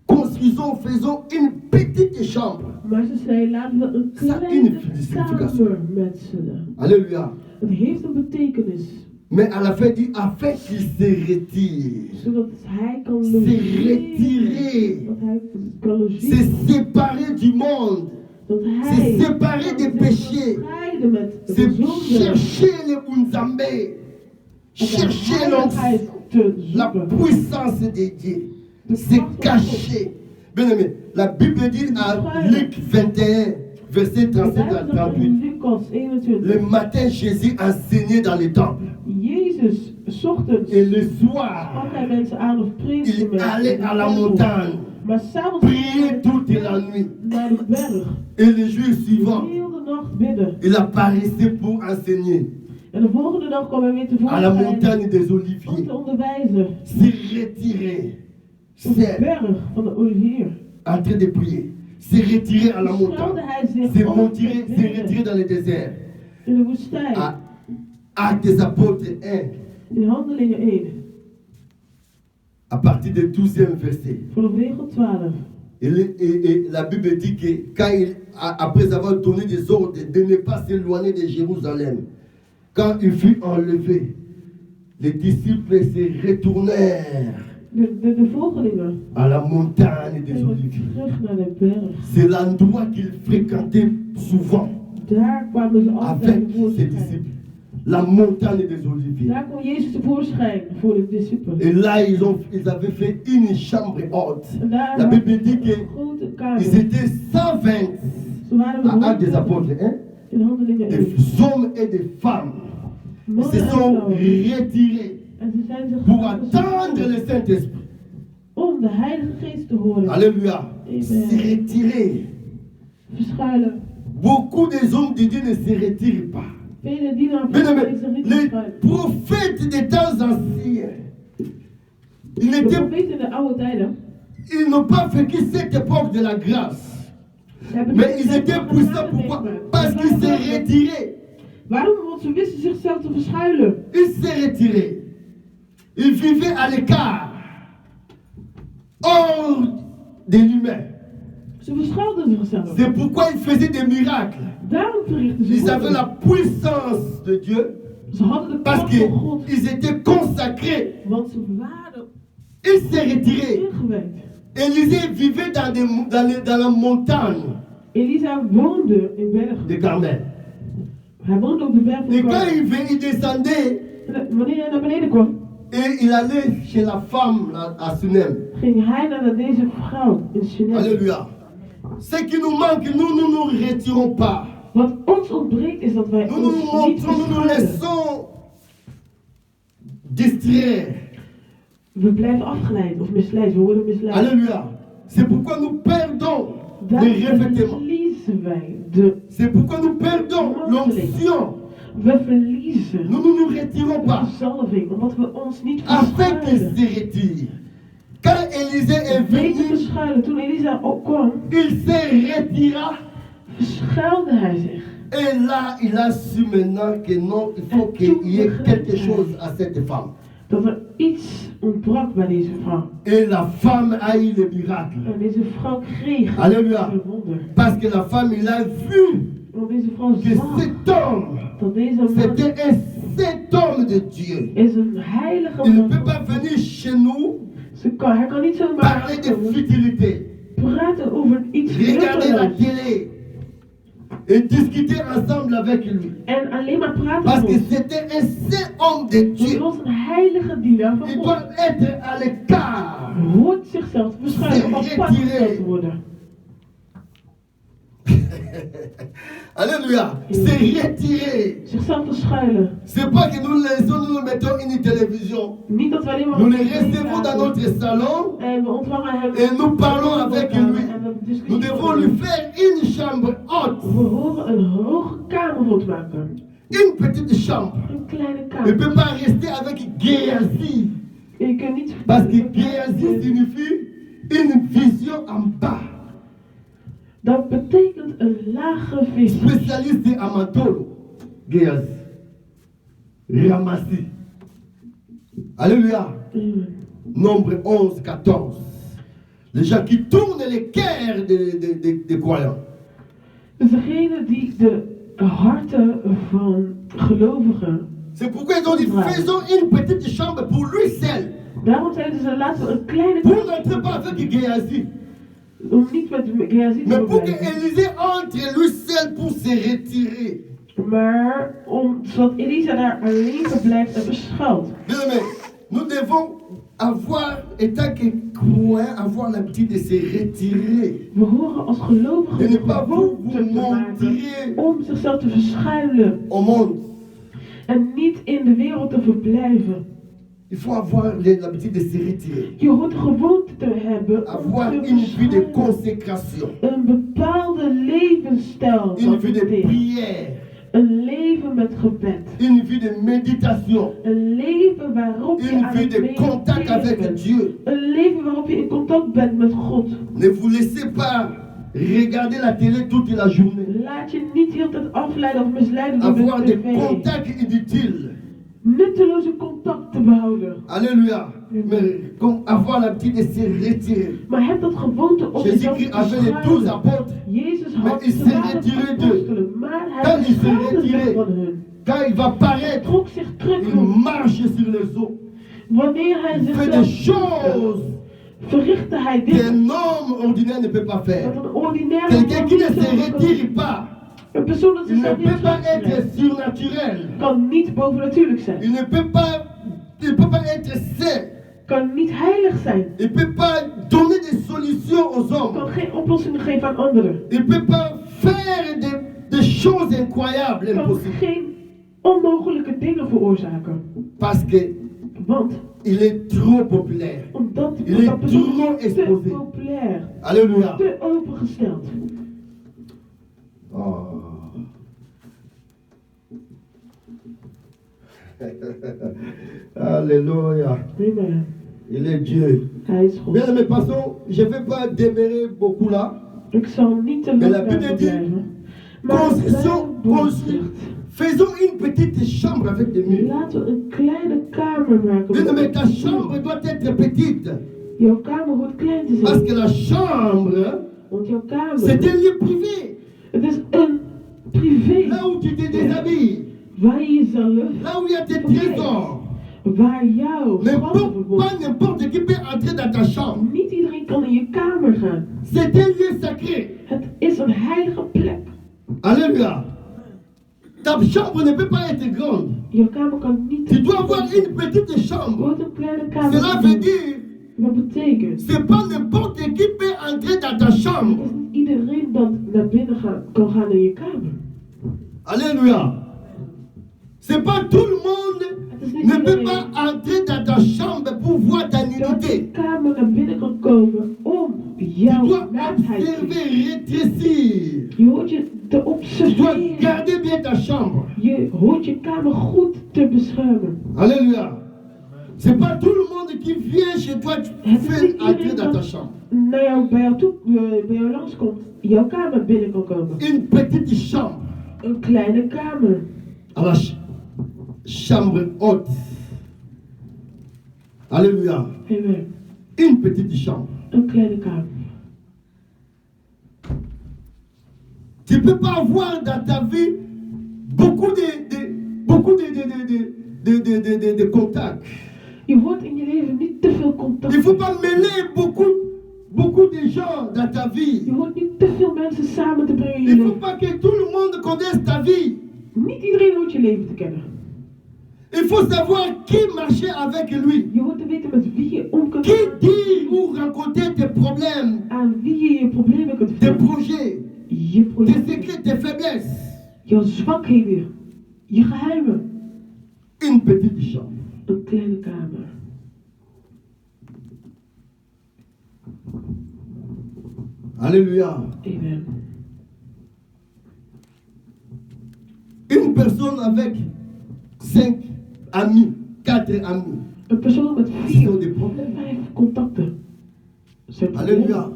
construisons, faisons une petite chambre. Maar ze zei, laten we een Ça, kleine une signification. kamer metselen. Alléluia. Het heeft een betekenis. Mais à la fin, dit, afin qu'il se retire. Zodat hij kan Se logeren. retirer. Dat hij kan Se logeren. séparer du monde. Dat Se hij séparer kan des zich péchés. bevrijden met de C'est zonde. chercher le Unzambe. En de Chercher heiligheid te la zoeken. puissance de Dieu. C'est caché. Bien aimé, la Bible dit à Luc 21, verset De 37 à Bijbel zegt in 38. Lucas 21. Le matin, Jésus enseignait dans les temples. Jezus, 's ochtends Et le sprak soir, hij mensen aan of preekte il mensen. allait à la in de tempel. montagne, Maar s'avonds prier toute la nuit. naar de berg. Et le jour suivant, Heel de nacht bidden. il apparaissait pour enseigner En de volgende dag kwam hij weer à la tevoorschijn montagne des om Oliviers. te onderwijzen. Se retirer, Op de c'est berg van de Olivier. en train de prier. Se retirer à la montagne. Stelde hij zich Se op retirer, te se bidden retirer dans le désert. in de woestijn. Actes des Apôtres 1, In Handelingen 1. à partir du 12e verset. Vanaf regel 12. Et la Bible dit que quand après avoir donné des ordres de ne pas s'éloigner de Jérusalem, quand il fut enlevé, les disciples se retournèrent De volgelingen à la montagne des gingen Oliviers. terug naar de berg. C'est l'endroit qu'ils fréquentaient souvent Daar kwamen ze altijd avec ses tevoorschijn. disciples. La montagne des Oliviers. Daar kwam Jezus tevoorschijn voor de discipelen. Et là, ils avaient fait une chambre haute. En daar La Bible dit een qu'ils grote kamer. étaient 120 Ze waren met à Actes des 100 Apôtres, hein? in Handelingen 1. Des hommes et des femmes. Ils Mannen se en sont vrouwen. retirés En ze zijn zich pour gaan attendre verzamelen le Saint-Esprit. om de Heilige Geest te horen. Alléluia. Amen. Se retirer. Verschuilen. Beaucoup des hommes de Dieu ne se retirent pas. Vele dienaren Bien van aimé, Jezus zich niet les verschuilen. prophètes des temps anciens, ils De n'étaient profeten in de oude tijden. ils n'ont pas vécu cette époque de la grâce. ze hebben Mais niet- ils ze étaient hebben puissants. genade Pourquoi? meegemaakt. Parce qu'ils se retiraient. Waarom? Want ze wisten zichzelf te verschuilen. Ils se retiraient. Ils vivaient à l'écart. hors de l'humain. Ze verschuilden zichzelf. C'est pourquoi ils faisaient des miracles. Daarom verrichten ze Ils avaient la wonderen. puissance de Dieu Ze hadden de parce kracht van God. qu'ils étaient consacrés. Want ze waren Ils s'est retiré. ingewijd. Élisée vivait dans la montagne Elisa woonde in bergen. de Carmel. Hij woonde op de berg Et van quand Karmel. il descendait, En wanneer hij naar beneden kwam, et il allait chez la femme là, à Sunem. ging hij naar deze vrouw in Sunem. Alléluia. Ce qui nous manque, nous ne nous retirons pas. Wat ons ontbreekt is dat wij Nous nous ons niet montrons, nous nous verschuilen. laissons distraire. We blijven afgeleid of misleid. We worden misleid. Alléluia. C'est pourquoi nous perdons Daar les revêtements. verliezen wij de. C'est pourquoi nous perdons l'onction. We verliezen Nous ne nous retirons de pas. zalving, omdat we ons niet Afin qu'il verschuilen. se retire. Quand Élisée est Weet te venu, verschuilen. Toen Elisa opkwam, il se retira. verschuilde hij zich. Et là, il a su maintenant que non, il faut qu'il y ait quelque chose à cette femme. Dat er iets ontbrak bij deze vrouw. Et la femme a eu le miracle. En deze vrouw kreeg Alléluia. een wonder. Parce que la femme, il a vu Want deze vrouw que zag cet homme, dat deze man c'était un saint homme de Dieu. is een heilige Il ne man. peut pas venir chez nous Hij kan niet zomaar parler de futilité, praten over iets regarder la nutteloos. télé et discuter ensemble avec lui. En alleen maar praten Parce met que ons. c'était un saint homme de Want hij Dieu. was een heilige dienaar van Il God. doit être à l'écart. Hoort zichzelf te beschuilen, om apart gesteld te worden. Alléluia. C'est retiré. Zichzelf verschuilen. C'est pas que nous laissons, nous mettons une télévision. Niet dat we alleen maar Nous op le de tv recevons dans zaten. notre salon En we ontvangen hem. et nous parlons avec lui. En we discussiëren Nous devons met lui hem. faire une chambre haute, We horen een hoge kamer rond maken. une petite chambre. Een kleine Il ne kamer. peut pas rester avec Géasi. Je kunt niet. Parce que Géasi signifie une vision en bas. Dat betekent een lage visie. Spécialiste à Mantolo. Géasi. Ramassi. Alléluia. Nombre 11, 14. Les gens qui tournent les cœurs des croyants. Dus degene die de harten van gelovigen. C'est pourquoi ils ont dit, faisons une petite chambre pour lui seul. Daarom zeiden ze laten we een kleine Pour kamer. n'entrer pas avec Géasi. Om niet met Gehazi te Mais pour que blijven. Élisée entre lui seul pour se retirer. Maar zodat Elisa daar alleen verblijft en verschuilt. Bien aimé, nous devons avoir, étant que croyants, avoir l'habitude de se retirer. We horen als gelovigen De de ne pas vous gewoonte te maken montrer om zichzelf te verschuilen au monde. en niet in de wereld te verblijven. Il faut avoir l'habitude de se retirer. Je hoort de gewoonte te hebben om Avoir te une vie de verschuilen. consécration. Een bepaalde levensstijl. Une dat vie de betekent. prière. Een leven met gebed. Une vie de méditation. Een leven waarop je Une aan vie het de contact mediteren avec bent. Dieu. Een leven waarop je in contact bent met God. Ne vous laissez pas regarder la télé toute la journée. Laat je niet heel de tijd afleiden of misleiden door Avoir de des tv. contacts inutiles. Nutteloze contacten behouden. Alléluia. Mais comme avoir l'habitude de se retirer. Maar heb dat gewoonte om jezelf Jésus-Christ te avait les 12 schuilen. apôtres. Jezus Maar had il s'est 12 retiré d'eux. apostelen, maar Quand hij il s'est verschuilde zich retiré, van hun. quand il va Hij paraître, trok zich terug. il marche sur les eaux. Wanneer hij Il fait des zichzelf choses verrichtte hij dit. qu'un homme ordinaire ne peut pas faire. Wat een ordinaire Quelqu'un qui ne man se niet zou retire kunnen. pas, Een persoon dat il ne zichzelf niet peut pas terugtrekt, être surnaturel. kan niet bovennatuurlijk zijn. Il ne peut pas être saint. Kan niet heilig zijn. Il ne peut pas donner des solutions aux hommes. Kan geen oplossingen geven aan anderen. Il ne peut pas faire des choses incroyables, Kan impossibles. geen onmogelijke dingen veroorzaken. Parce qu'il Want est trop populaire. omdat Il est dat persoon trop is te exposé. populair, Alléluia. te opengesteld. Oh. Alléluia. Amen. Il est Dieu. Hij is God. Bien, mais passons, je ne vais pas demeurer beaucoup là. Ik zal niet te Mais lang la Bible daarvoor dit, blijven. Maar construisons, de Bijbel construisons. zegt, Faisons une petite chambre avec des murs. laten we een kleine kamer maken. Bien, mais ta chambre doit être petite. Jouw kamer hoort klein te Parce zijn. que la chambre, Want jouw kamer, c'est un lieu privé. het is een privé. Là où tu te déshabilles, Waar je jezelf, là où il y a tes trésors. waar jouw schatten Pas verborgen. n'importe qui peut entrer dans ta chambre. Niet iedereen kan in je kamer gaan. C'est un lieu sacré. Het is een heilige plek. Alléluia. Ta chambre ne peut pas être grande. Jouw kamer kan niet. Tu dois avoir une petite Je chambre. hoort een kleine kamer. Cela veut dire, Wat betekent? c'est pas n'importe qui peut entrer dans ta Het chambre. is niet iedereen dat naar binnen kan gaan in je kamer. Alléluia. C'est pas tout le monde Het is niet ne peut iedereen pas entrer dans ta chambre pour voir ta dat je nudité. kamer naar binnen kan komen om Tu jouw dois naakheid te observer, zien. rétrécir. Je hoort je te Tu dois observeren. garder bien ta chambre. Je hoort je kamer goed te beschermen. Alléluia. C'est pas tout le monde qui vient chez toi, tu Het is fais niet entrer iedereen dans ta dat chambre. bij jou toe, bij jou langskomt, jouw kamer binnen kan komen. Une petite chambre. Een kleine kamer. À la chambre haute. Alléluia. Amen. Une petite chambre. Een kleine kamer. Tu ne peux pas avoir dans ta vie beaucoup de contacts. Je hoort in je leven niet te veel contact. Il ne faut pas mêler beaucoup de gens dans ta vie. Je hoort niet te veel mensen samen te brengen in je Il ne faut leven. pas que tout le monde connaisse ta vie. Niet iedereen hoort je leven te kennen. Il faut savoir qui marchait avec lui. Je hoort te weten met wie je om kunt Qui gaan. dit ou raconter tes problèmes, Aan wie je je problemen kunt tes vertellen. projets, Je tes projecten. secrets, tes faiblesses. Jouw zwakheden. Je geheimen. Une petite chambre. Een kleine kamer. Alléluia. Amen. Une personne avec 5 amis, 4 amis, Een persoon met qui ont 4, des problèmes. 5 contacten. Zijn Alléluia.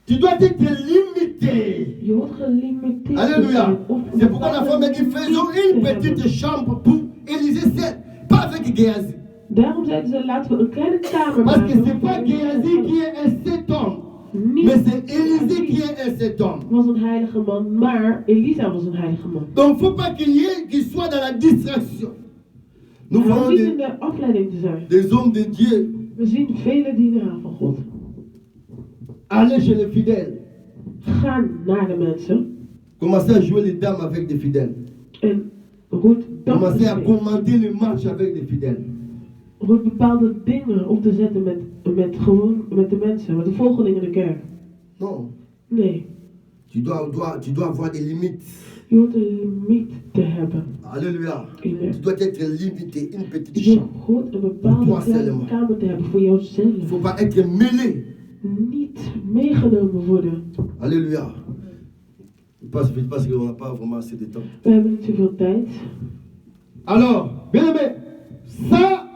Tu dois être limité. Je hoort gelimiteerd te Alléluia. zijn. Of C'est pourquoi la femme a dit faisons une petite chambre pour Élisée seul, pas avec Géasi. Daarom zeiden ze, laten we een kleine kamer Parce que maken. c'est pas Géasi qui est un cet homme, mais c'est Élisée qui est un cet homme. was een heilige man, maar Elisa was een heilige man. Donc il ne faut pas qu'il soit dans la distraction. Nous Hij hoeft voyons niet in de afleiding te zijn. des hommes de Dieu We zien vele dienaren van God. aller chez les fidèles, Gaan naar de mensen commencer à jouer les dames avec des fidèles, en roept commencer à commenter les matchs avec des fidèles. roept bepaalde dingen op te zetten met de mensen, met de volgelingen in de kerk. Non, Nee, tu dois avoir des limites. je hoort een limiet te hebben. Alléluia. Amen. Tu dois être limité, une petite Je chambre. hoort een bepaalde Toi kleine seulement. kamer te hebben voor Il ne jouzelf. faut pas être mêlé. Niet meegenomen worden. Alléluia. Je passe vite parce qu'on n'a pas vraiment assez de temps. We hebben niet zoveel tijd. Alors, bien aimé, ça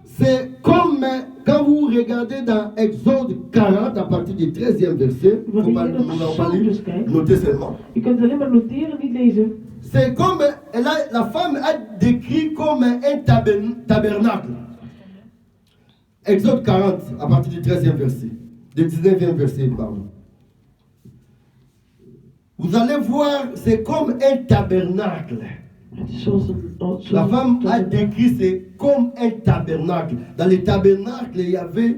c'est comme quand vous regardez dans Exode 40 à partir du 13e verset. Faut pas, on n'a pas lu, notez seulement. Je kunt alleen maar noteren, niet lezen. C'est comme la femme a décrit comme un tabernacle. Exode 40 à partir du 13e verset. Du 19e verset, pardon. Vous allez voir, c'est comme un tabernacle. Het is zoals een... La femme a décrit c'est comme un tabernacle. Dans les tabernacles, il y avait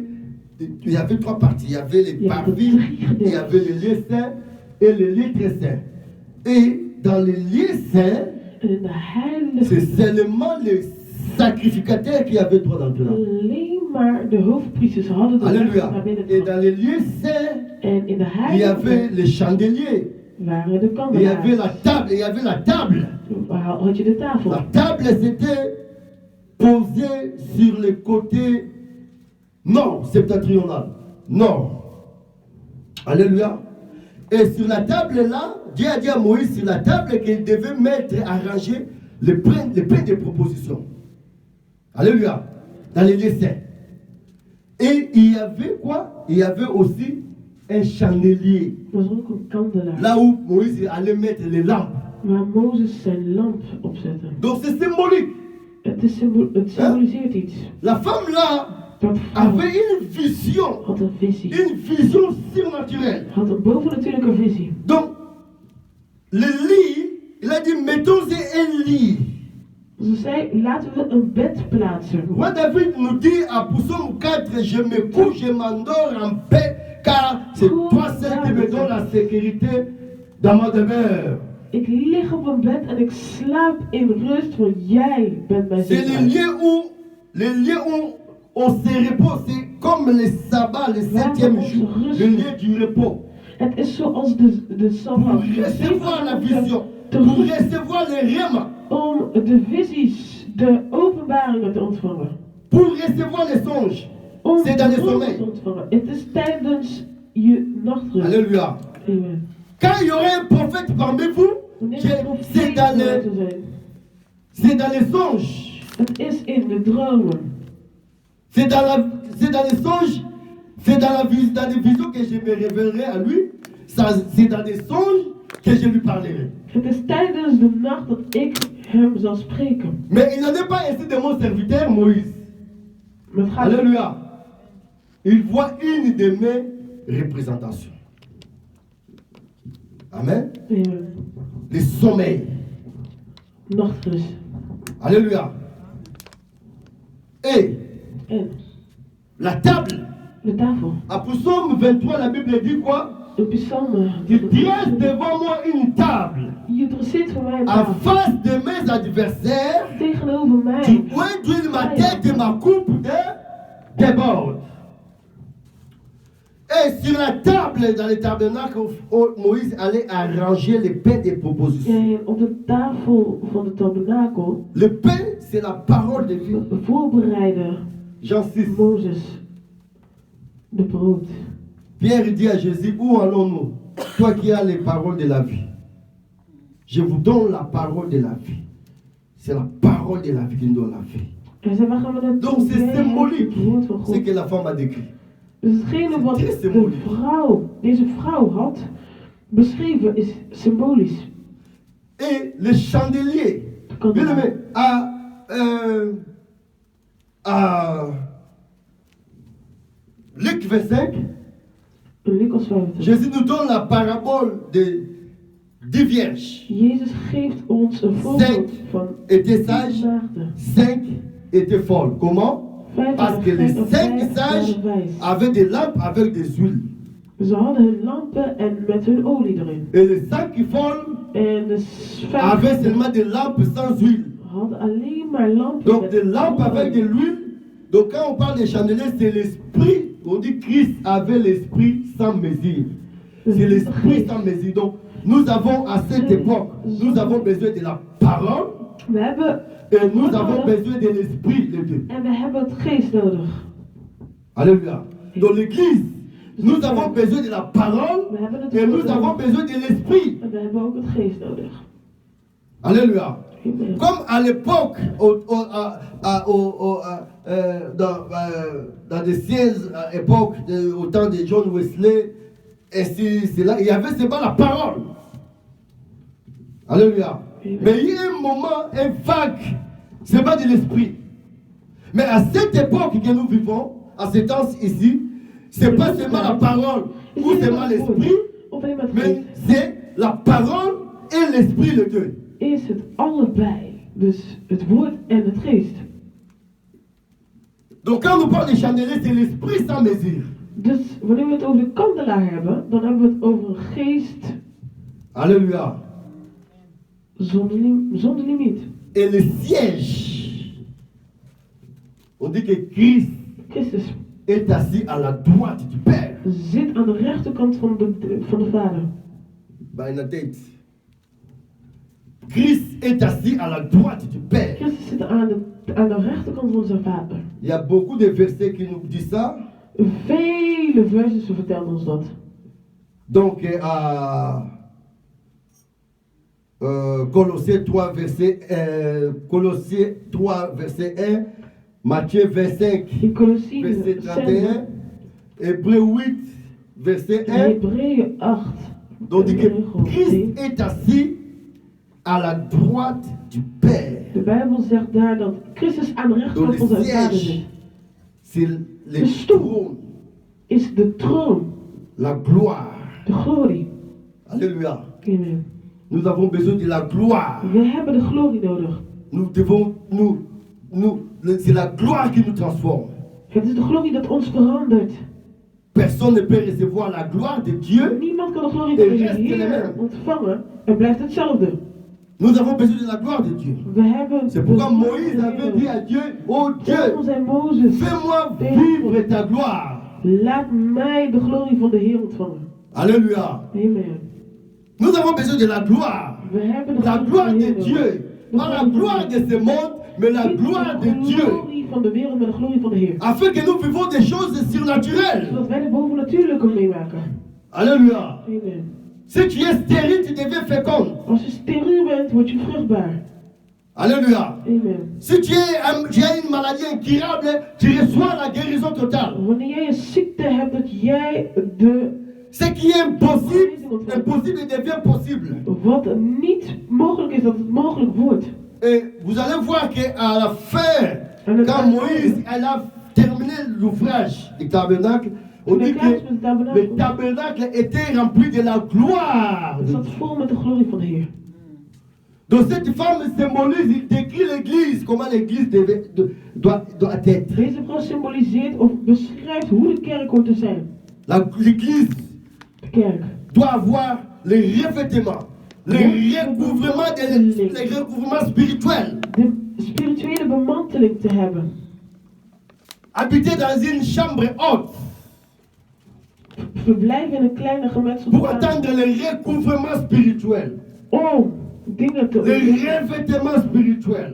3 parties. Il y avait les parvis, il y avait les lieux saints et les lieux très saints. Et dans les lieux saints, En in de heilige... c'est seulement les sacrificateurs qui avaient droit d'entrer là. Alleen maar de hoofdpriesters hadden de recht Alléluia. naar binnen Et te dans les lieux saints, gaan. En in de il y avait heilige les chandeliers. waren de Il y avait la kandelaars. table. Il y avait la table. Waar had je de tafel? La table c'était posée sur le côté nord, septentrional. Nord. Alléluia. Et sur la table là, Dieu a dit à Moïse sur la table qu'il devait mettre, arranger les pains de proposition. Alléluia. Dans les lieux saints. Et il y avait quoi? Il y avait aussi un chandelier. Er was ook een kandelaar. Là où Moïse allait mettre les lampes. Waar Mozes zijn lamp opzette. Donc c'est symbolique. Het symboliseert iets. La femme là, Dat vrouw avait une vision had een visie. surnaturelle. Had een bovennatuurlijke visie. Donc, le lit, il a dit, mettons un lit. Ze zei, laten we een bed plaatsen. Roi David nous dit à Psaume 4, je me couche, je m'endors en paix, car c'est toi seul qui me donne la sécurité dans ma demeure. Ik lig op een bed en ik slaap in rust, want jij bent mijn C'est le lieu où on se repose, c'est comme le sabbat, le 7e jour, le lieu du repos. Het is zoals de sabbat. Pour recevoir la vision, pour recevoir les rêves, Om de visies, de openbaringen te ontvangen. pour recevoir les songes. Om C'est dans le dromen sommeil. te ontvangen. Het is tijdens je nachtrust. Alléluia. Amen. Quand il y aura un prophète parmi vous, Wanneer c'est er profeten dans te zijn. c'est dans les songes. Het is in de dromen. C'est dans les songes. C'est dans les visions que je me révélerai à lui. C'est dans les songes que je lui parlerai. Het is tijdens de nacht dat ik hem zal spreken. Mais il n'en est pas ainsi de mon serviteur Moïse. Maar het gaat Alléluia. Il voit une de mes représentations. Amen. Le sommeil. nachtrust. Alléluia. Et En la table. de tafel. À Psaume 23, la Bible dit quoi? De psalm. Tu dresses devant moi une table. Je dresseert voor mij een En tafel. face de mes adversaires, Tegenover tu mij. oins ma tête et ma coupe déborde. Et sur la table, dans le tabernacle, Moïse allait arranger le pain des propositions. En op de tafel van de tabernakel Le pain, c'est la parole de Dieu. voorbereidde Jean 6. Mozes de brood. Pierre dit à Jésus, où allons-nous? Toi qui as les paroles de la vie. Je vous donne la parole de la vie. C'est la parole de la vie qui nous donne la vie. En hij zei, waar gaan we naartoe? Donc c'est Jij hebt symbolique het woord van ce God. que la femme a décrit. Dus hetgene wat Het is symbolisch. deze vrouw had beschreven is symbolisch. Et le chandelier, Kan bien aimé, à Luc 25, Lucas 25. Jésus nous donne la parabole de 10 vierges. Jezus geeft ons een voorbeeld van Étaient sages, 10 maagden. 5 étaient folles. Comment? 5 Parce que les 5 waren sages wijs. avaient des lampes avec des huiles. Ze hadden hun lampen en met hun olie erin. Et les 5 folles En de 5 avaient seulement des lampes sans huile. hadden alleen maar lampen Donc met des lampes avec de l'huile. Donc quand on parle de chandelier, c'est l'esprit. On dit Christ avait l'esprit sans mesure. C'est l'esprit sans mesure. Donc nous avons à cette époque, nous avons besoin de la parole We hebben et nous avons besoin de l'esprit, les deux. en we hebben het geest nodig. Alléluia. Dans l'église, nous avons besoin de la parole We hebben het et woord nous avons nodig. besoin de l'esprit. En we hebben ook het geest nodig. Alléluia. Amen. Comme à l'époque, dans des sièges époques, au temps de John Wesley, et c'est là, il y avait seulement la parole. Alléluia. Mais il y a un moment, un vague, c'est pas de l'esprit. Mais à cette époque que nous vivons, à ce temps ici, c'est pas seulement la parole ou seulement l'esprit, Of alleen maar het mais geest. c'est la parole et l'esprit, les deux. Is het allebei. Dus het woord en het geest. Donc quand on parle de chandelier, c'est l'esprit sans mesure. Dus wanneer we het over de kandelaar hebben, dan hebben we het over een geest Alléluia. zonder limiet. Et le siège, on dit que Christ Christus est assis à la droite du Père. zit aan de rechterkant van de Vader. By la tête. Christ est assis à la droite du Père. Christus zit aan de rechterkant van zijn Vader. Il y a beaucoup de versets qui nous disent ça. Vele versen vertellen ons dat. Donc à Colossiens 3 verset 1, Matthieu 25 In Colossië verset 6, 31, Hébreux 8 verset 1. Hebreeën 8. Donc dit que Christ est assis à la droite du Père. De Bijbel zegt daar dat Christus aan de rechterkant van zijn Vader zit. c'est les De stoel trônes, is de troon, la gloire. de glorie. Alléluia. Amen. Nous avons besoin de la gloire. We hebben de glorie nodig. Nous devons, c'est la gloire qui nous transforme. Het is de glorie dat ons verandert. Personne ne peut recevoir la gloire de Dieu. Niemand kan de glorie van de reste Heer element. ontvangen en blijft hetzelfde. Nous avons besoin de la gloire de Dieu. We hebben C'est de pourquoi glorie Moïse van de avait Heer. dit à Dieu, oh Dieu, Daarom zei Mozes, fais-moi vivre ta gloire. laat mij de glorie van de Heer ontvangen. Alléluia. Amen. Nous avons besoin de la gloire. We hebben de La glorie gloire van de de Heer Dieu. nodig. Pas la gloire de ce monde, mais la Niet gloire de de Dieu. glorie van de wereld, maar de glorie van de Heer. Afin que nous vivons des choses surnaturelles. Zodat wij de bovennatuurlijke meemaken. Alléluia. Amen. Si tu es stérile, tu deviens féconde. Als je steriel bent, word je vruchtbaar. Alléluia. Amen. Si tu as une maladie incurable, tu reçois la guérison totale. Wanneer jij een ziekte hebt, dat jij de Ce qui est impossible devient possible. wat niet mogelijk is, dat het mogelijk wordt. Et vous allez voir qu'à la fin, quand Moïse elle a terminé l'ouvrage du tabernacle, on dit que le tabernacle était rempli de la gloire. Het zat vol met de glorie van de Heer. Donc cette femme symbolise, il décrit l'église, comment l'église doit être. Deze vrouw symboliseert of beschrijft hoe de kerk hoort te zijn. L'église De kerk. doit avoir les revêtements, les recouvrements spirituels. De spirituele bemanteling te hebben. Habiter dans une chambre haute Verblijven in een kleine pour gemetselde kamer. attendre les recouvrements spirituels, Om dingen te les ontdekken. revêtements spirituels,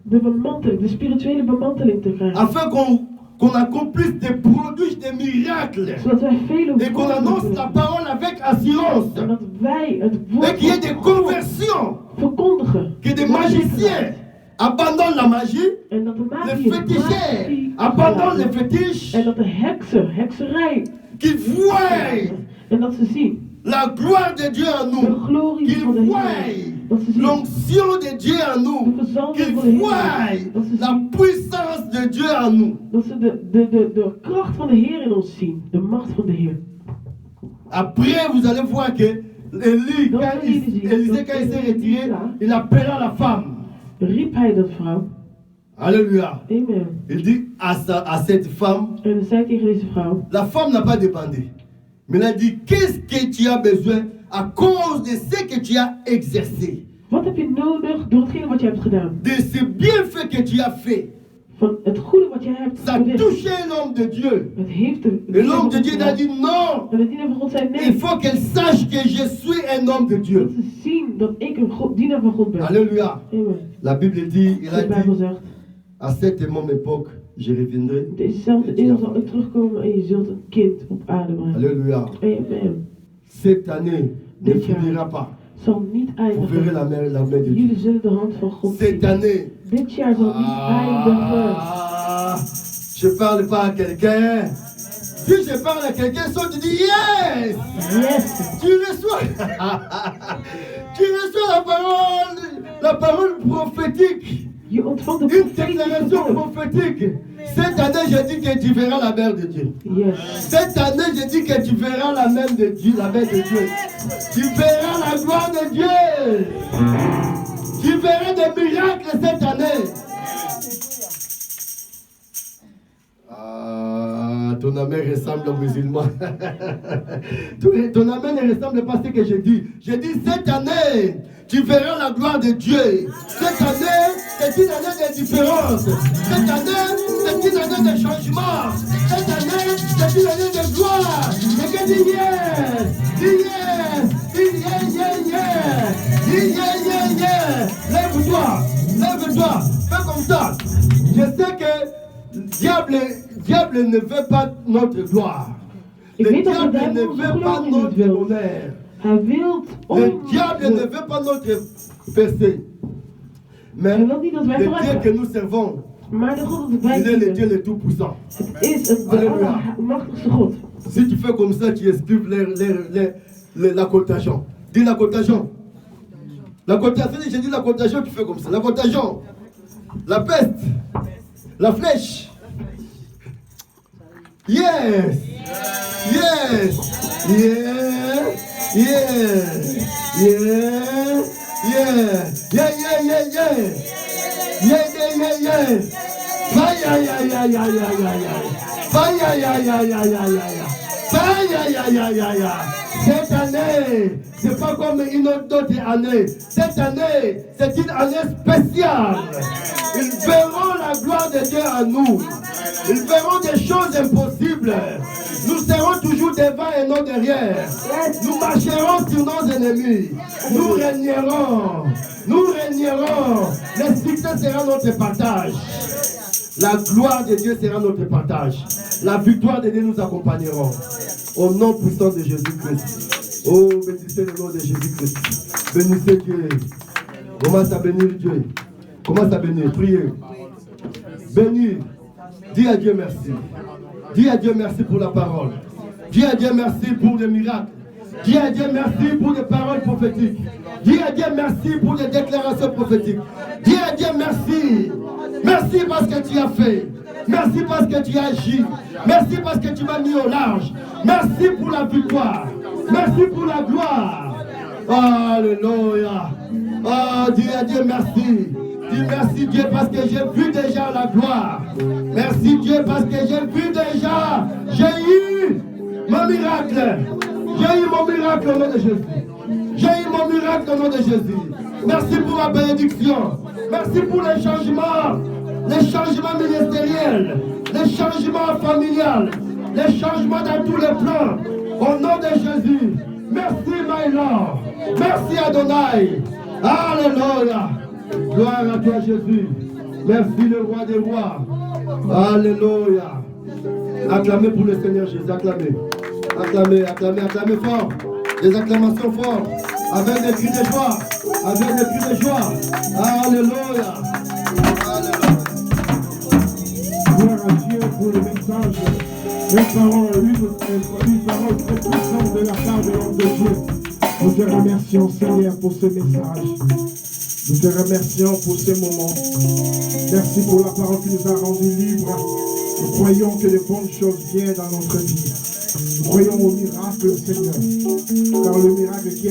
De bemanteling, de spirituele bemanteling te krijgen. afin qu'on accomplisse des prodiges, des miracles, Zodat wij vele et qu'on annonce la parole avec assurance, en dat wij het et woord qu'il y ait des van God conversions, verkondigen. que des magiciens abandonnent la magie, En dat de les magiërs féticheurs abandonnent les fétiches, en dat de hekserij, qu'ils voient en dat ze zien la gloire de Dieu en de nous, glorie qu'ils van de Heer. voient Dat ze zien l'onction de Dieu en nous, de verzalving qu'ils van de Heer. voient Dat ze la zien puissance de Dieu en nous. dat ze de kracht van de Heer in ons zien. De macht van de Heer. Après, vous allez voir que Élisée, quand il s'est retiré, il appela la femme. Riep hij dat vrouw. Alléluia. Amen. Il dit à cette femme, En hij zei tegen deze vrouw. la femme n'a pas demandé. Mais elle a dit, qu'est-ce que tu as besoin à cause de ce que tu as exercé, Wat heb je nodig door hetgene wat je hebt gedaan? de ce bienfait que tu as fait. Van het goede wat je hebt Ça a verricht. touché l'homme de Dieu. Het heeft Et l'homme de Dieu a dit non. En de dienaar van God zei Il nee. faut qu'elle sache que je suis un homme de Dat Dieu. ze zien dat ik een dienaar van God ben. Alléluia. Amen. La Bible dit, il a De Bijbel dit, zegt. à cette même époque, je reviendrai. Op dezezelfde eeuw zal ik terugkomen en je zult een kind op aarde brengen. Alléluia. Amen. Cette année ne Dit jaar finira pas. zal niet Vous verrez eindigen. la main de Dieu. Jullie zullen de hand van God Cette zien. année. Dit jaar zal niet eindigen. Je parle pas à quelqu'un. Si je parle à quelqu'un, soit tu dis yes. Yes. Tu reçois. Tu reçois la parole prophétique. Je ontvangt de Une profetische déclaration woord. prophétique. Cette année, je dis que tu verras la mère de Dieu. Yes. Cette année, je dis que tu verras la main de Dieu, la main de Dieu. Tu verras la gloire de Dieu. Tu verras des miracles cette année. Ah, ton amen ressemble au musulman. Ton amen ne ressemble pas à ce que je dis. Je dis cette année, tu verras la gloire de Dieu. Cette année, c'est une année de différence. Cette année, c'est une année de changement. Cette année, c'est une année de gloire. Et que dis yes, dis yes, dis yeah, yeah, yeah. Dis yeah, yeah, yeah. Lève-toi, lève-toi. Fais comme ça. Je sais que le diable ne veut pas notre gloire. Ik Le weet dat de diable ne duivel onze veut pas glorie niet notre wil. honneur. Hij wil Le diable ne veut pas notre percée. Mais Hij wil niet dat wij le Dieu vooruit que gaan. nous servons, Maar de God dat wij il est le Dieu dienen, le Tout-Puissant. het is de Alléluia. allermachtigste God. Si tu fais comme ça, tu esquives la contagion. Dis la contagion. La contagion, j'ai dit la contagion, tu fais comme ça. La contagion, la peste, la flèche. Yes. Yes. Yeah. Yeah. Yeah. Yeah. Yeah, yeah, yeah, yeah. Yeah, yeah, yeah, yeah. Fire, yeah, yeah, yeah, yeah, yeah, yeah. Fire, yeah, yeah, yeah, yeah, yeah, yeah. Fire, yeah, yeah, yeah, yeah. Cette année, c'est pas comme une autre année. Cette année, c'est une année spéciale. Ils verront la gloire de Dieu en nous. Ils verront des choses impossibles. Nous serons toujours devant et non derrière. Nous marcherons sur nos ennemis. Nous régnerons. Nous régnerons. Le succès sera notre partage. La gloire de Dieu sera notre partage. La victoire de Dieu nous accompagnera. Au nom puissant de Jésus-Christ. Oh, bénissez le nom de Jésus-Christ. Bénissez Dieu. Commence à bénir Dieu. Commence à bénir. Priez. Bénis. Dis à Dieu merci. Dis à Dieu merci pour la parole. Dis à Dieu merci pour les miracles. Dis à Dieu merci pour les paroles prophétiques. Dis à Dieu merci pour les déclarations prophétiques. Dis à Dieu merci. Merci parce que tu as fait. Merci parce que tu as agi. Merci parce que tu m'as mis au large. Merci pour la victoire. Merci pour la gloire. Alléluia. Oh, dis à Dieu merci. Dis merci Dieu parce que j'ai vu déjà la gloire. Merci Dieu parce que j'ai vu déjà. J'ai eu mon miracle. J'ai eu mon miracle au nom de Jésus. J'ai eu mon miracle au nom de Jésus. Merci pour la bénédiction. Merci pour les changements ministériels, les changements familiales, les changements dans tous les plans. Au nom de Jésus. Merci my Lord. Merci Adonai. Alléluia. Gloire à toi Jésus. Merci le roi des rois. Alléluia. Acclamez pour le Seigneur Jésus. Acclamez. Acclamez, acclamez, acclamez fort. Des acclamations fortes. Avec des cris de joie. Avec des cris de joie. Alléluia. Alléluia. Gloire à Dieu pour le message. Une parole très puissante de la part de l'homme de Dieu. Nous te remercions Seigneur pour ce message. Nous te remercions pour ce moment. Merci pour la parole qui nous a rendus libres. Nous croyons que de bonnes choses viennent dans notre vie. Nous croyons au miracle, Seigneur. Car le miracle qui est